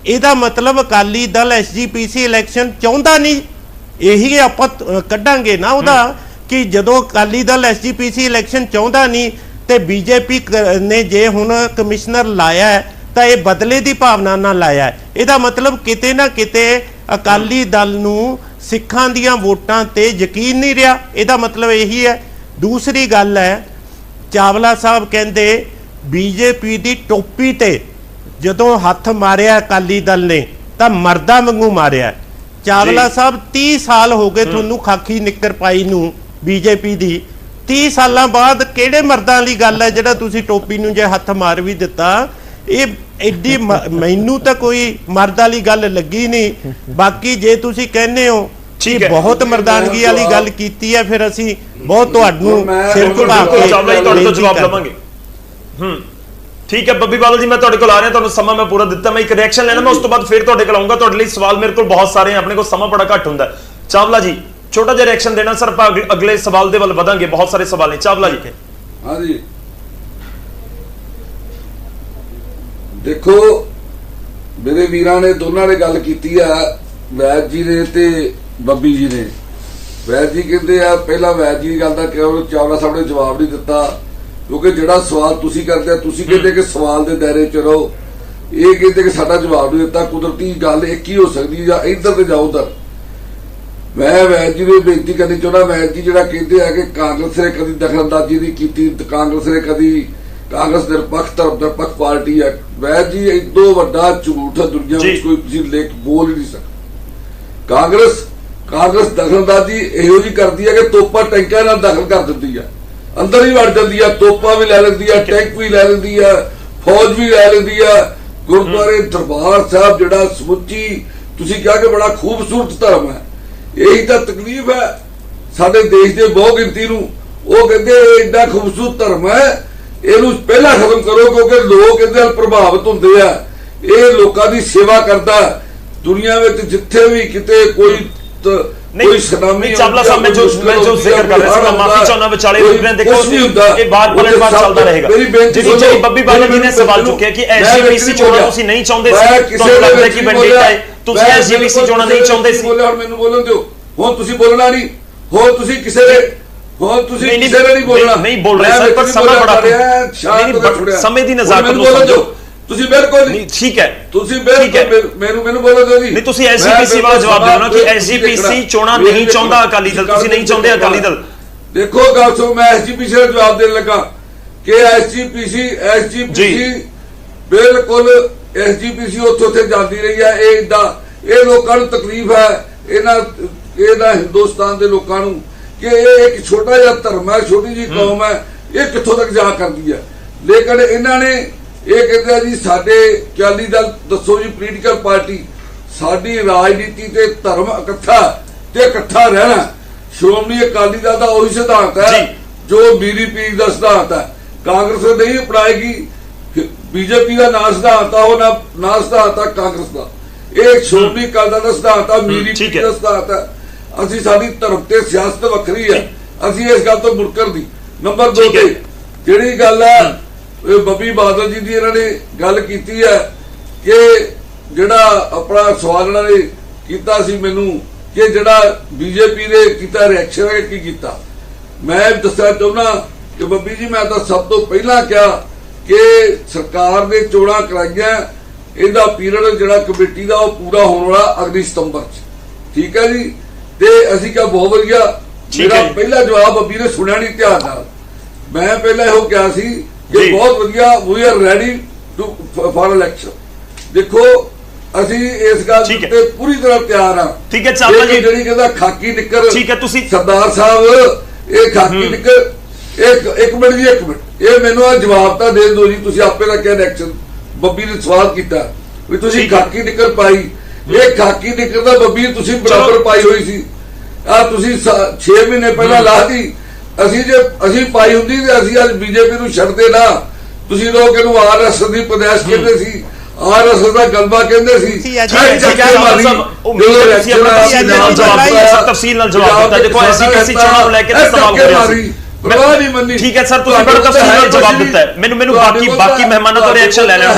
ਇਹਦਾ ਮਤਲਬ ਅਕਾਲੀ ਦਲ ਐਸਜੀਪੀਸੀ ਇਲੈਕਸ਼ਨ ਚਾਹੁੰਦਾ ਨਹੀਂ? ਇਹੀ ਆਪਾਂ ਕੱਢਾਂਗੇ ਨਾ ਉਹਦਾ ਕਿ ਜਦੋਂ ਅਕਾਲੀ ਦਲ ਐਸਜੀਪੀਸੀ ਇਲੈਕਸ਼ਨ ਚਾਹੁੰਦਾ ਨਹੀਂ ਤੇ ਬੀਜੇਪੀ ਨੇ ਜੇ ਹੁਣ ਕਮਿਸ਼ਨਰ ਲਾਇਆ ਹੈ ਤਾਂ ਇਹ ਬਦਲੇ ਦੀ ਭਾਵਨਾ ਨਾਲ ਲਾਇਆ ਹੈ। ਇਹਦਾ ਮਤਲਬ ਕਿਤੇ ਨਾ ਕਿਤੇ ਅਕਾਲੀ ਦਲ ਨੂੰ ਸਿੱਖਾਂ ਦੀਆਂ ਵੋਟਾਂ ਤੇ ਯਕੀਨ ਨਹੀਂ ਰਿਹਾ, ਇਹਦਾ ਮਤਲਬ ਇਹੀ ਹੈ। ਦੂਸਰੀ ਗੱਲ ਹੈ, ਚਾਵਲਾ ਸਾਹਿਬ ਕਹਿੰਦੇ ਬੀਜੇਪੀ ਦੀ ਟੋਪੀ ਤੇ ਜਦੋਂ ਹੱਥ ਮਾਰਿਆ ਅਕਾਲੀ ਦਲ ਨੇ ਤਾਂ ਮਰਦਾਂ ਵਾਂਗੂ ਮਾਰਿਆ। ਚਾਵਲਾ ਸਾਹਿਬ 30 ਸਾਲ ਹੋ ਗਏ ਤੁਹਾਨੂੰ ਖਾਕੀ ਨਿੱਕਰ ਪਾਈ ਨੂੰ ਬੀਜੇਪੀ ਦੀ, 30 ਸਾਲਾਂ ਬਾਅਦ ਕਿਹੜੇ ਮਰਦਾਂ ਵਾਲੀ ਗੱਲ ਹੈ ਜਿਹੜਾ ਤੁਸੀਂ ਟੋਪੀ ਨੂੰ ਜੇ ਹੱਥ ਮਾਰ ਵੀ ਦਿੱਤਾ? ਇਹ ਐਡੀ ਮੈਨੂੰ ਤਾਂ ਕੋਈ ਮਰਦ ਵਾਲੀ ਗੱਲ ਲੱਗੀ ਨਹੀਂ। ਬਾਕੀ ਜੇ ਤੁਸੀਂ ਕਹਿੰਦੇ ਹੋ ਕਿ ਬਹੁਤ ਮਰਦਾਨਗੀ ਵਾਲੀ ਗੱਲ ਕੀਤੀ ਹੈ ਫਿਰ ਅਸੀਂ ਬਹੁਤ ਤੁਹਾਨੂੰ ਸਿਰ ਝੁਕਾ ਕੇ ਤੁਹਾਡੇ ਤੋਂ ਜਵਾਬ ਲਵਾਂਗੇ। ਠੀਕ ਹੈ ਬੱਬੀ ਬਾਦਲ ਜੀ, ਮੈਂ ਤੁਹਾਡੇ ਕੋਲ ਆ ਰਿਹਾ, ਤੁਹਾਨੂੰ ਸਮਾਂ ਮੈਂ ਪੂਰਾ ਦਿੱਤਾ, ਮੈਂ ਇੱਕ ਰਿਐਕਸ਼ਨ ਲੈਣਾ, ਮੈਂ ਉਸ ਤੋਂ ਬਾਅਦ ਫਿਰ ਤੁਹਾਡੇ ਕੋਲ ਆਉਂਗਾ। ਤੁਹਾਡੇ ਲਈ ਸਵਾਲ ਮੇਰੇ ਕੋਲ ਬਹੁਤ ਸਾਰੇ, ਆਪਣੇ ਕੋਲ ਸਮਾਂ ਬੜਾ ਘੱਟ ਹੁੰਦਾ। ਚਾਵਲਾ ਜੀ ਛੋਟਾ ਜਿਹਾ ਰਿਐਕਸ਼ਨ ਦੇਣਾ ਸਰ, ਆਪਾਂ ਅਗਲੇ ਸਵਾਲ ਦੇ ਵੱਲ ਵਧਾਂਗੇ, ਬਹੁਤ ਸਾਰੇ ਸਵਾਲ ਨੇ। ਚਾਵਲਾ ਜੀ। ਹਾਂ ਜੀ, ਦੇਖੋ ਮੇਰੇ ਵੀਰਾਂ ਨੇ ਦੋਨਾਂ ਨੇ ਗੱਲ ਕੀਤੀ ਆ, ਵੈਦ ਜੀ ਨੇ ਤੇ ਬੱਬੀ ਜੀ ਨੇ। ਵੈਦ ਜੀ ਕਹਿੰਦੇ ਆ, ਪਹਿਲਾਂ ਵੈਦ ਜੀ ਦੀ ਗੱਲ ਦਾ ਕਿਉਂ ਚਾਵਲਾ ਸਾਹਿਬ ਨੇ ਜਵਾਬ ਨਹੀਂ ਦਿੱਤਾ, ਕਿਉਂਕਿ ਜਿਹੜਾ ਸਵਾਲ ਤੁਸੀਂ ਕਰਦੇ ਆ, ਤੁਸੀਂ ਕਹਿੰਦੇ ਕਿ ਸਵਾਲ ਦੇ ਦਾਇਰੇ 'ਚ ਰਹੋ, ਇਹ ਕਹਿੰਦੇ ਕਿ ਸਾਡਾ ਜਵਾਬ ਨਹੀਂ ਦਿੱਤਾ। ਕੁਦਰਤੀ ਗੱਲ ਇੱਕ ਹੀ ਹੋ ਸਕਦੀ, ਜਾਂ ਇੱਧਰ ਤੇ ਜਾਂ ਉੱਧਰ। ਮੈਂ ਵੈਦ ਜੀ ਨੂੰ ਬੇਨਤੀ ਕਰਨੀ ਚਾਹੁੰਦਾ, ਵੈਦ ਜੀ ਜਿਹੜਾ ਕਹਿੰਦੇ ਆ ਕਿ ਕਾਂਗਰਸ ਨੇ ਕਦੀ ਦਖਲਅੰਦਾਜ਼ੀ ਨਹੀਂ ਕੀਤੀ, ਕਾਂਗਰਸ ਨੇ ਕਦੀ, ਕਾਂਗਰਸ ਨਿਰਪੱਖ ਧਰਮ ਨਿਰਪੱਖ ਪਾਰਟੀ ਹੈ। ਵੈਦ ਜੀ ਇਦੋਂ ਵੱਡਾ ਝੂਠ ਦੁਨੀਆ ਵਿੱਚ ਕੋਈ ਤੁਸੀਂ ਲੇਖ ਬੋਲ ਹੀ ਨਹੀਂ ਸਕਦਾ। ਕਾਂਗਰਸ ਦਖਲਅੰਦਾਜ਼ੀ ਇਹੋ ਜਿਹੀ ਕਰਦੀ ਹੈ ਕਿ ਤੋਪਾਂ ਟੈਂਕਾਂ ਨਾਲ ਦਖਲ ਕਰ ਦਿੰਦੀ ਹੈ, ਅੰਦਰ ਹੀ ਵੜ ਜਾਂਦੀ ਹੈ, ਤੋਪਾਂ ਵੀ ਲੈ ਲੈਂਦੀ ਹੈ, ਟੈਂਕ ਵੀ ਲੈ ਲੈਂਦੀ ਹੈ, ਫੌਜ ਵੀ ਲੈ ਲੈਂਦੀ ਹੈ। ਗੁਰਦੁਆਰੇ ਦਰਬਾਰ ਸਾਹਿਬ ਜਿਹੜਾ ਸਮੁੱਚੀ ਤੁਸੀਂ ਕਿਹਾ ਕਿ ਬੜਾ ਖੂਬਸੂਰਤ ਧਰਮ ਹੈ, ਇਹੀ ਤਾਂ ਤਕਲੀਫ ਹੈ ਸਾਡੇ ਦੇਸ਼ ਦੇ ਬਹੁ ਗਿਣਤੀ ਨੂੰ। ਉਹ ਕਹਿੰਦੇ ਐਡਾ ਖੂਬਸੂਰਤ ਧਰਮ ਹੈ, ਇਹਨੂੰ ਪਹਿਲਾਂ ਖਤਮ ਕਰੋ, ਕਿਉਂਕਿ ਲੋਕ ਇਹਦੇ ਨਾਲ ਪ੍ਰਭਾਵਿਤ ਹੁੰਦੇ ਆ। ਇਹ ਲੋਕਾਂ ਦੀ ਸੇਵਾ ਕਰਦਾ ਦੁਨੀਆ ਵਿੱਚ, ਜਿੱਥੇ ਵੀ ਕਿਤੇ ਕੋਈ ਸੁਨਾਮੀ ਚਾਵਲਾ ਸਾਹਿਬ ਮੈਂ ਜੋ ਜ਼ਿਕਰ ਕਰ ਰਿਹਾ ਸੀ, ਮਾਫੀ ਚਾਹੁੰਦਾ ਵਿਚਾਲੇ ਦੇਖੋ ਇਹ ਬਾਰ ਪਲਟਵਾਰ ਚੱਲਦਾ ਰਹੇਗਾ। ਜਿਹੜੀ ਬੱਬੀ ਬਾਦਲ ਜੀ ਨੇ ਸਵਾਲ ਚੁੱਕਿਆ ਕਿ ਐਸਜੀਪੀਸੀ ਚੋਣਾਂ ਤੁਸੀਂ ਨਹੀਂ ਚਾਹੁੰਦੇ ਸੀ, ਤੁਹਾਨੂੰ ਲੱਗਦਾ ਕਿ ਬੰਡੇਟਾ ਹੈ, ਤੁਸੀਂ ਐਸਜੀਪੀਸੀ ਚੋਣਾਂ ਨਹੀਂ ਚਾਹੁੰਦੇ ਸੀ। ਹੁਣ ਮੈਨੂੰ ਬੋਲਣ ਦਿਓ, ਹੁਣ ਤੁਸੀਂ ਬੋਲਣਾ ਨਹੀਂ, ਹੁਣ ਤੁਸੀਂ ਕਿਸੇ ਦੇ ਨਹੀਂ ਬੋਲਣਾ। ਨਹੀਂ ਬੋਲ ਰਹੇ ਸਰ, ਪਰ ਸਮਾਂ ਬੜਾ ਸਮੇਂ ਦੀ ਨਜ਼ਾਕਤ ਨੂੰ ਸਮਝੋ। ਤੁਸੀਂ ਬਿਲਕੁਲ ਨਹੀਂ, ਠੀਕ ਹੈ, ਤੁਸੀਂ ਬਿਲਕੁਲ ਮੈਨੂੰ ਬੋਲੋ ਜੀ। ਨਹੀਂ ਤੁਸੀਂ ਐਸਜੀਪੀਸੀ ਵਾਲਾ ਜਵਾਬ ਦਿਓ ਨਾ ਕਿ ਐਸਜੀਪੀਸੀ ਚੋਣਾਂ ਨਹੀਂ ਚਾਹੁੰਦਾ ਅਕਾਲੀ ਦਲ, ਤੁਸੀਂ ਨਹੀਂ ਚਾਹੁੰਦੇ ਅਕਾਲੀ ਦਲ। ਦੇਖੋ ਗੱਲ ਸੁਣੋ, ਮੈਂ ਐਸਜੀਪੀਸੀ ਦਾ ਜਵਾਬ ਦੇਣ ਲੱਗਾ ਕਿ ਐਸਜੀਪੀਸੀ ਬਿਲਕੁਲ ਐਸਜੀਪੀਸੀ ਉੱਥੇ ਜਾਂਦੀ ਰਹੀ ਹੈ। ਇਹ ਲੋਕਾਂ ਨੂੰ ਤਕਲੀਫ ਹੈ, ਇਹਨਾਂ ਹਿੰਦੁਸਤਾਨ ਦੇ ਲੋਕਾਂ ਨੂੰ, ਕਿ ਇਹ ਇੱਕ ਛੋਟਾ ਜਿਹਾ ਧਰਮ ਹੈ, ਛੋਟੀ ਜਿਹੀ ਕੌਮ ਹੈ, ਇਹ ਕਿੱਥੋਂ ਤੱਕ ਜਾ ਕਰਦੀ ਹੈ। ਲੇਕਿਨ ਇਹਨਾਂ ਨੇ ਇਹ ਕਹਿੰਦੇ ਜੀ ਸਾਡੇ ਅਕਾਲੀ ਦਲ, ਦੱਸੋ ਜੀ ਪੋਲੀਟੀਕਲ ਪਾਰਟੀ, ਸਾਡੀ ਰਾਜਨੀਤੀ ਤੇ ਧਰਮ ਇਕੱਠਾ ਤੇ ਇਕੱਠਾ ਰਹਿਣਾ। ਸ਼੍ਰੋਮਣੀ ਅਕਾਲੀ ਦਲ ਦਾ ਉਹੀ ਸਿਧਾਂਤ ਹੈ ਜੋ ਮੀਰੀ ਪੀਰ ਦਾ ਸਿਧਾਂਤ ਹੈ। ਕਾਂਗਰਸ ਨਹੀਂ ਅਪਣਾਏਗੀ, ਬੀਜੇਪੀ ਦਾ ਨਾ ਸਿਧਾਂਤ ਆ, ਉਹ ਨਾ ਸਿਧਾਂਤ ਆ ਕਾਂਗਰਸ ਦਾ। ਇਹ ਸ਼੍ਰੋਮਣੀ ਅਕਾਲੀ ਦਲ ਦਾ ਸਿਧਾਂਤ ਆ, ਮੀਰੀ ਪੀਰ ਦਾ ਸਿਧਾਂਤ ਹੈ। ਅਸੀਂ ਸਾਡੀ ਧਰਮ ਤੇ ਸਿਆਸਤ ਵੱਖਰੀ ਹੈ, ਅਸੀਂ ਇਸ ਗੱਲ ਤੋਂ ਮੁਨਕਰ ਦੀ। ਨੰਬਰ 2 ਤੇ ਜਿਹੜੀ ਗੱਲ ਹੈ ਬੱਬੀ ਬਾਦਲ ਜੀ ਦੀ, ਇਹਨਾਂ ਨੇ ਗੱਲ ਕੀਤੀ ਹੈ ਕਿ ਜਿਹੜਾ ਆਪਣਾ ਸਵਾਲ ਇਹਨਾਂ ਨੇ ਕੀਤਾ ਸੀ ਮੈਨੂੰ ਕਿ ਜਿਹੜਾ ਬੀਜੇਪੀ ਨੇ ਕੀਤਾ ਰਿਐਕਸ਼ਨ ਹੈ ਕੀ ਕੀਤਾ। ਮੈਂ ਦੱਸਣਾ ਚਾਹੁੰਦਾ ਕਿ ਬੱਬੀ ਜੀ, ਮੈਂ ਤਾਂ ਸਭ ਤੋਂ ਪਹਿਲਾਂ ਕਿਹਾ ਕਿ ਸਰਕਾਰ ਨੇ ਚੋਣਾਂ ਕਰਾਈਆਂ, ਇਹਦਾ ਪੀਰੀਅਡ ਜਿਹੜਾ ਕਮੇਟੀ ਦਾ ਉਹ ਪੂਰਾ ਹੋਣ ਵਾਲਾ ਅਗਲੀ ਸਤੰਬਰ 'ਚ, ਠੀਕ ਹੈ ਜੀ। ਤੇ ਅਸੀਂ ਕਿਹਾ ਬਹੁਤ ਵਧੀਆ। ਮੇਰਾ ਪਹਿਲਾ ਜਵਾਬ ਬੱਬੀ ਨੇ ਸੁਣਿਆ ਨਹੀਂ ਧਿਆਨ ਨਾਲ। ਮੈਂ ਪਹਿਲਾਂ ਇਹੋ ਕਿਹਾ ਸੀ ਕਿ ਬਹੁਤ ਵਧੀਆ, we are ready to for election. ਦੇਖੋ ਅਸੀਂ ਇਸ ਗੱਲ ਤੇ ਪੂਰੀ ਤਰ੍ਹਾਂ ਤਿਆਰ ਆ। ਠੀਕ ਹੈ ਚਾਵਲਾ ਜੀ, ਜਿਹੜੀ ਕਹਿੰਦਾ ਖਾਕੀ ਨਿੱਕਰ, ਠੀਕ ਹੈ ਤੁਸੀਂ ਸਰਦਾਰ ਸਾਹਿਬ, ਇਹ ਖਾਕੀ ਨਿੱਕਰ, ਇੱਕ ਮਿੰਟ ਜੀ, ਇੱਕ ਮਿੰਟ, ਇਹ ਮੈਨੂੰ ਆ ਜਵਾਬ ਤਾਂ ਦੇ ਦਿਓ ਜੀ। ਤੁਸੀਂ ਆਪੇ ਦਾ ਕਿਹਾ ਇਲੈਕਸ਼ਨ, ਬੱਬੀ ਨੇ ਸਵਾਲ ਕੀਤਾ ਵੀ ਤੁਸੀਂ ਖਾਕੀ ਨਿੱਕਰ ਪਾਈ, ਇਹ ਖਾਕੀ ਨਿੱਕਰ ਦਾ ਬੱਬੀ ਤੁਸੀਂ ਬਰਾਬਰ ਪਾਈ ਹੋਈ ਸੀ। ਆ ਤੁਸੀਂ 6 ਮਹੀਨੇ ਪਹਿਲਾਂ ਲਾਤੀ, ਅਸੀਂ ਪਾਈ ਹੁੰਦੀ ਤੇ ਅਸੀਂ ਅੱਜ ਬੀਜੇਪੀ ਨੂੰ ਛੱਡਦੇ ਨਾ। ਤੁਸੀਂ ਲੋਕ ਇਹਨੂੰ ਆਰਐਸਐਸ ਦੀ ਪਦੈਸ਼ ਕਹਿੰਦੇ ਸੀ, ਆਰਐਸਐਸ ਦਾ ਗਲਬਾ ਕਹਿੰਦੇ ਸੀ। ਤਫਸੀਲ ਨਾਲ ਜਵਾਬ ਦਿੱਤਾ। ਦੇਖੋ ਐਸਜੀਪੀਸੀ ਚੋਣਾਂ ਨੂੰ ਲੈ ਕੇ ਸਵਾਲ ਹੋ ਰਿਹਾ ਸੀ, परवाह नहीं मनी। ठीक है सर, तुसीं बड़ा तफसीली जवाब दिता है। मैनू बाकी मेहमानों तो रिएक्शन ले लेना।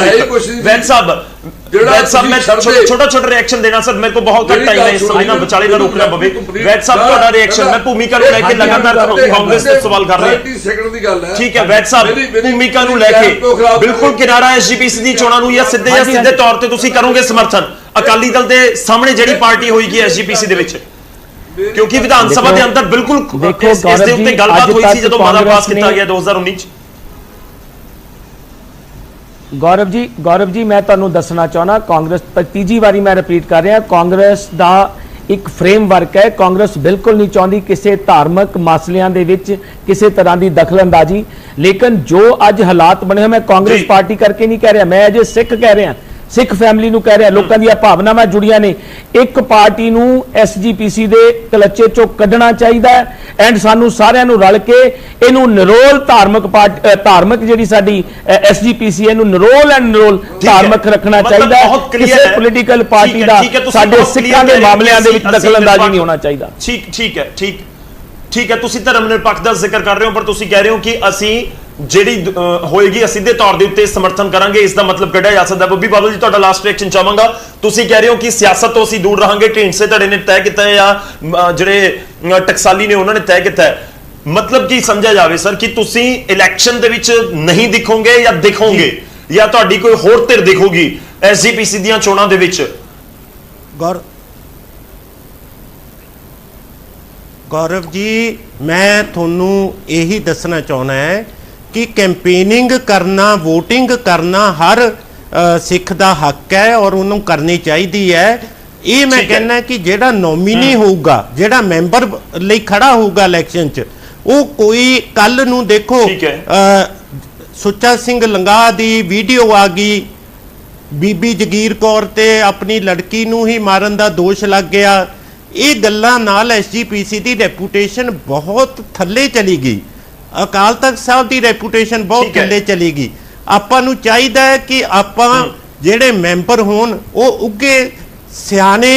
वैद साहब मैं छोटा रिएक्शन देना सर, मेरे को बहुत घट टाइम है, समझना विचाले ना रोकना पवे। वैद साहब ਤੁਹਾਡਾ रिएक्शन, मैं भूमिका ਨੂੰ ਲੈ ਕੇ लगातार कांग्रेस ਤੇ सवाल कर रहे हैं। 30 सेकंड ਦੀ ਗੱਲ ਹੈ। ठीक है वैद साहब, भूमिका ਨੂੰ ਲੈ ਕੇ ਬਿਲਕੁਲ ਕਿਨਾਰਾ ਐਸਜੀਪੀਸੀ ਦੀ ਚੋਣਾਂ ਨੂੰ ਜਾਂ ਸਿੱਧੇ ਤੌਰ ਤੇ ਤੁਸੀਂ ਕਰੋਗੇ ਸਮਰਥਨ ਅਕਾਲੀ ਦਲ ਦੇ ਸਾਹਮਣੇ ਜਿਹੜੀ ਪਾਰਟੀ ਹੋਏਗੀ ਐਸਜੀਪੀਸੀ ਦੇ ਵਿੱਚ? ਕਿਉਂਕਿ ਵਿਧਾਨ ਸਭਾ ਦੇ ਅੰਦਰ ਬਿਲਕੁਲ ਇਸ ਦੇ ਉੱਤੇ ਗੱਲਬਾਤ ਹੋਈ ਸੀ ਜਦੋਂ ਮਾਦਾ ਪਾਸ ਕੀਤਾ ਗਿਆ 2019 ਚ। गौरव जी मैं तुहानू दसना चाहना, कांग्रेस पर तीजी बारी मैं रिपीट कर रहा, कांग्रेस का एक फ्रेमवर्क है। कांग्रेस बिल्कुल नहीं चाहती किसी धार्मिक मसलियां दे विच किसी तरह की दखलअंदाजी, लेकिन जो अज हालात बने, मैं कांग्रेस पार्टी करके नहीं कह रहा, मैं अजे सिख कह रहा, सिख फैमिली नूं कह रहा, लोगों दी भावनावां जुड़ियां ने। एक पार्टी नूं एसजीपीसी दे कलच्चे चों कढना चाहिए एंड सानू सारिआं नूं रल के इहनूं निरोल धार्मिक जिहड़ी साडी एसजीपीसी इहनूं निरोल एंड निरोल धार्मिक रखना चाहिए। किसी पोलीटिकल पार्टी दा साडे सिखां दे मामलिਆਂ ਦੇ ਵਿੱਚ दखलअंदाजी नहीं होना चाहिए। ठीक है तुसीं धर्म निरपक्ष दा जिक्र कर रहे हो, पर तुसीं कह रहे हो कि ਅਸੀਂ ਜਿਹੜੀ ਹੋਏਗੀ ਸਿੱਧੇ ਤੌਰ ਦੇ ਉੱਤੇ ਸਮਰਥਨ ਕਰਾਂਗੇ, ਇਸ ਦਾ ਮਤਲਬ ਕੱਢਿਆ ਜਾ ਸਕਦਾ। ਬੱਬੀ ਬਾਦਲ ਜੀ ਤੁਹਾਡਾ ਲਾਸਟ ਰਿਐਕਸ਼ਨ ਚਾਹਾਂਗਾ। ਤੁਸੀਂ ਕਹਿ ਰਹੇ ਹੋ ਕਿ ਸਿਆਸਤ ਤੋਂ ਅਸੀਂ ਦੂਰ ਰਹਾਂਗੇ, ਢੀਂਡਸੇ ਧੜੇ ਨੇ ਤੈਅ ਕੀਤਾ ਹੈ ਜਾਂ ਜਿਹੜੇ ਟਕਸਾਲੀ ਨੇ ਉਹਨਾਂ ਨੇ ਤੈਅ ਕੀਤਾ ਹੈ, ਮਤਲਬ ਕੀ ਸਮਝਿਆ ਜਾਵੇ ਸਰ ਕਿ ਤੁਸੀਂ ਇਲੈਕਸ਼ਨ ਦੇ ਵਿੱਚ ਨਹੀਂ ਦਿਖੋਗੇ ਜਾਂ ਦਿਖੋਗੇ ਜਾਂ ਤੁਹਾਡੀ ਕੋਈ ਹੋਰ ਧਿਰ ਦਿਖੋਗੀ ਐਸਜੀਪੀਸੀ ਦੀਆਂ ਚੋਣਾਂ ਦੇ ਵਿੱਚ? गौरव जी मैं थोनू यही दसना चाहना है कि कैंपेनिंग करना, वोटिंग करना हर सिख का हक है और उन्होंने करनी चाहिए है। ये मैं कहना कि जेड़ा नॉमिनी होगा, जेड़ा मैंबर लई खड़ा होगा इलैक्शन च, वो कोई कल नू देखो सुच्चा सिंह लंगाह दी वीडियो आ गई, बीबी जगीर कौर ते अपनी लड़की नू ही मारन दा दोष लग गया। ये गल्लां नाल एसजीपीसी की रेपूटेशन बहुत थल्ले चली गई, अकाल तख्त साहब की रेपूटेशन बहुत थल्ले चली गई। आपां नूं चाहीदा है कि आपां जिहड़े मैंबर होण वो उगे सियाने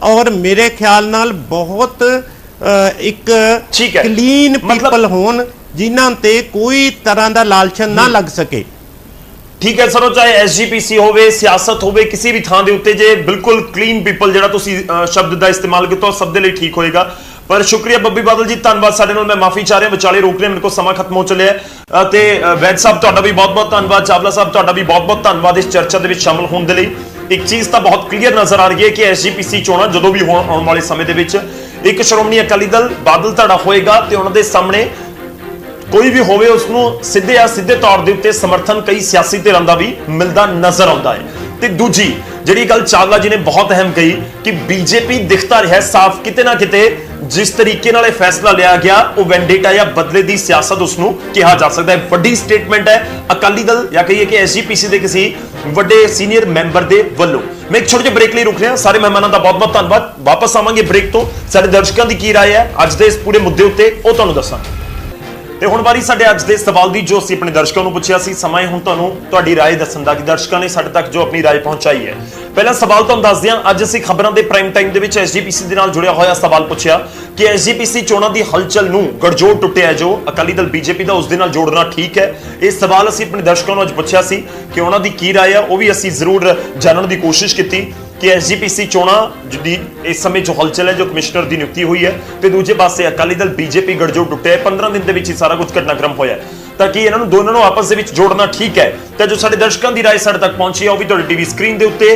और मेरे ख्याल नाल बहुत एक क्लीन पीपल होण जिन्हां ते कोई तरह का लालचन ना लग सके। ठीक है सर, चाहे एसजीपीसी होवे, सियासत होवे, किसी भी थां दे उत्ते जे बिल्कुल क्लीन पीपल जिहड़ा तुसीं शब्द दा इस्तेमाल कीता सब दे लई ठीक होएगा। पर शुक्रिया बब्बी बादल जी, धन्नवाद। साडे नाल मैं माफी चाह रहा विचाले रोक रहे, मेरे को समा खत्म हो चलिया ते वैद साहब तुहाडा भी बहुत बहुत धन्नवाद, चावला साहब तुहाडा भी बहुत बहुत धन्नवाद इस चर्चा दे विच शामिल होण दे लई। एक चीज़ तो बहुत क्लीयर नज़र आ रही है कि एसजीपीसी चोणां जदों भी आउण वाले समय दे विच एक श्रोमणी अकाली दल बादल धड़ा होएगा ते उन्हां दे सामने कोई भी होवे उसनूं सीधे या सीधे तौर दे उत्ते समर्थन कई सियासी धिरां दा भी मिलदा नजर आउंदा है। ते दूजी जिहड़ी गल चावला जी ने बहुत अहम कही कि बीजेपी दिखता रहा साफ किते ना किते जिस तरीके नाल फैसला लिया गया वो वेंडेटा या बदले की सियासत उसनूं कहा जा सकता है। वड्डी स्टेटमेंट है अकाली दल या कहिए कि एसजीपीसी के किसी वड्डे सीनियर मैंबर के वल्लों। मैं एक छोटे ਜਿਹੇ ब्रेक लिए रुक रहा, सारे मेहमानों का बहुत बहुत धन्नवाद। वापस आवांगे ब्रेक तो सारे दर्शकों की राय है अज के इस पूरे मुद्दे उत्ते वो तुहानूं दस्सांगे। ਤੇ ਹੁਣ ਵਾਰੀ ਸਾਡੇ ਅੱਜ ਦੇ ਸਵਾਲ ਦੀ ਜੋ ਅਸੀਂ ਆਪਣੇ ਦਰਸ਼ਕਾਂ ਨੂੰ ਪੁੱਛਿਆ ਸੀ, ਸਮਾਂ ਹੁਣ ਤੁਹਾਨੂੰ ਤੁਹਾਡੀ ਰਾਏ ਦੱਸਣ ਦਾ ਕਿ ਦਰਸ਼ਕਾਂ ਨੇ ਸਾਡੇ ਤੱਕ ਜੋ ਆਪਣੀ ਰਾਏ ਪਹੁੰਚਾਈ ਹੈ। ਪਹਿਲਾ ਸਵਾਲ ਤੁਹਾਨੂੰ ਦੱਸਦੇ ਹਾਂ, ਅੱਜ ਅਸੀਂ ਖਬਰਾਂ ਦੇ ਪ੍ਰਾਈਮ ਟਾਈਮ ਦੇ ਵਿੱਚ ਐਸਜੀਪੀਸੀ ਦੇ ਨਾਲ ਜੁੜਿਆ ਹੋਇਆ ਸਵਾਲ ਪੁੱਛਿਆ ਕਿ ਐਸਜੀਪੀਸੀ ਚੋਣਾਂ ਦੀ ਹਲਚਲ ਨੂੰ ਗੜਜੋੜ ਟੁੱਟਿਆ ਜੋ ਅਕਾਲੀ ਦਲ ਬੀਜੇਪੀ ਦਾ ਉਸ ਦੇ ਨਾਲ ਜੋੜਨਾ ਠੀਕ ਹੈ। ਇਹ ਸਵਾਲ ਅਸੀਂ ਆਪਣੇ ਦਰਸ਼ਕਾਂ ਨੂੰ ਅੱਜ ਪੁੱਛਿਆ ਸੀ ਕਿ ਉਹਨਾਂ ਦੀ ਕੀ ਰਾਏ ਹੈ, ਉਹ ਵੀ ਅਸੀਂ ਜ਼ਰੂਰ ਜਾਣਨ ਦੀ ਕੋਸ਼ਿਸ਼ ਕੀਤੀ कि एसजीपीसी चोणां जिहड़ी इस समय जो हलचल है, जो कमिश्नर की नियुक्ति हुई है, तो दूजे पासे अकाली दल बीजेपी गठजोड़ टुटे 15 दिन के सारा कुछ घटनाक्रम होया ताकि इन्होंने दोनों आपस में जोड़ना ठीक है। तो जो साडे दर्शकों की राय साडे तक पहुंची है वो भी तुहाडी टीवी स्क्रीन के उत्ते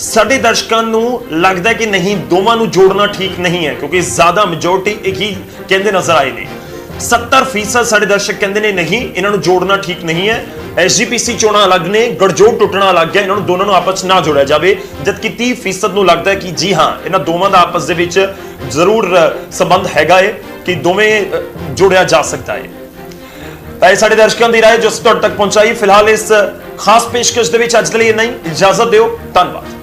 साडे दर्शकों नूं लगदा है कि नहीं दोवां नूं जोड़ना ठीक नहीं है क्योंकि ज़्यादा मेजोरिटी एक ही कहते नजर आए ने। 70% साडे दर्शक कहते हैं नहीं इन्हों जोड़ना ठीक नहीं है, एसजीपीसी चोणां अलग ने, गठजोड़ टुटना अलग है, इन्होंने दोनों आपस ना जोड़िया जाए। जबकि 30% नूं लगता है कि जी हाँ इन्हां दोवां दा आपस दे विच जरूर संबंध हैगा है कि दोवें जोड़िया जा सकता है। साडे दर्शकों की राय जो तुहाडे तक पहुंचाई। फिलहाल इस खास पेशकश दे विच अज दे लई इन्ना ही, इजाजत दिओ, धन्नवाद।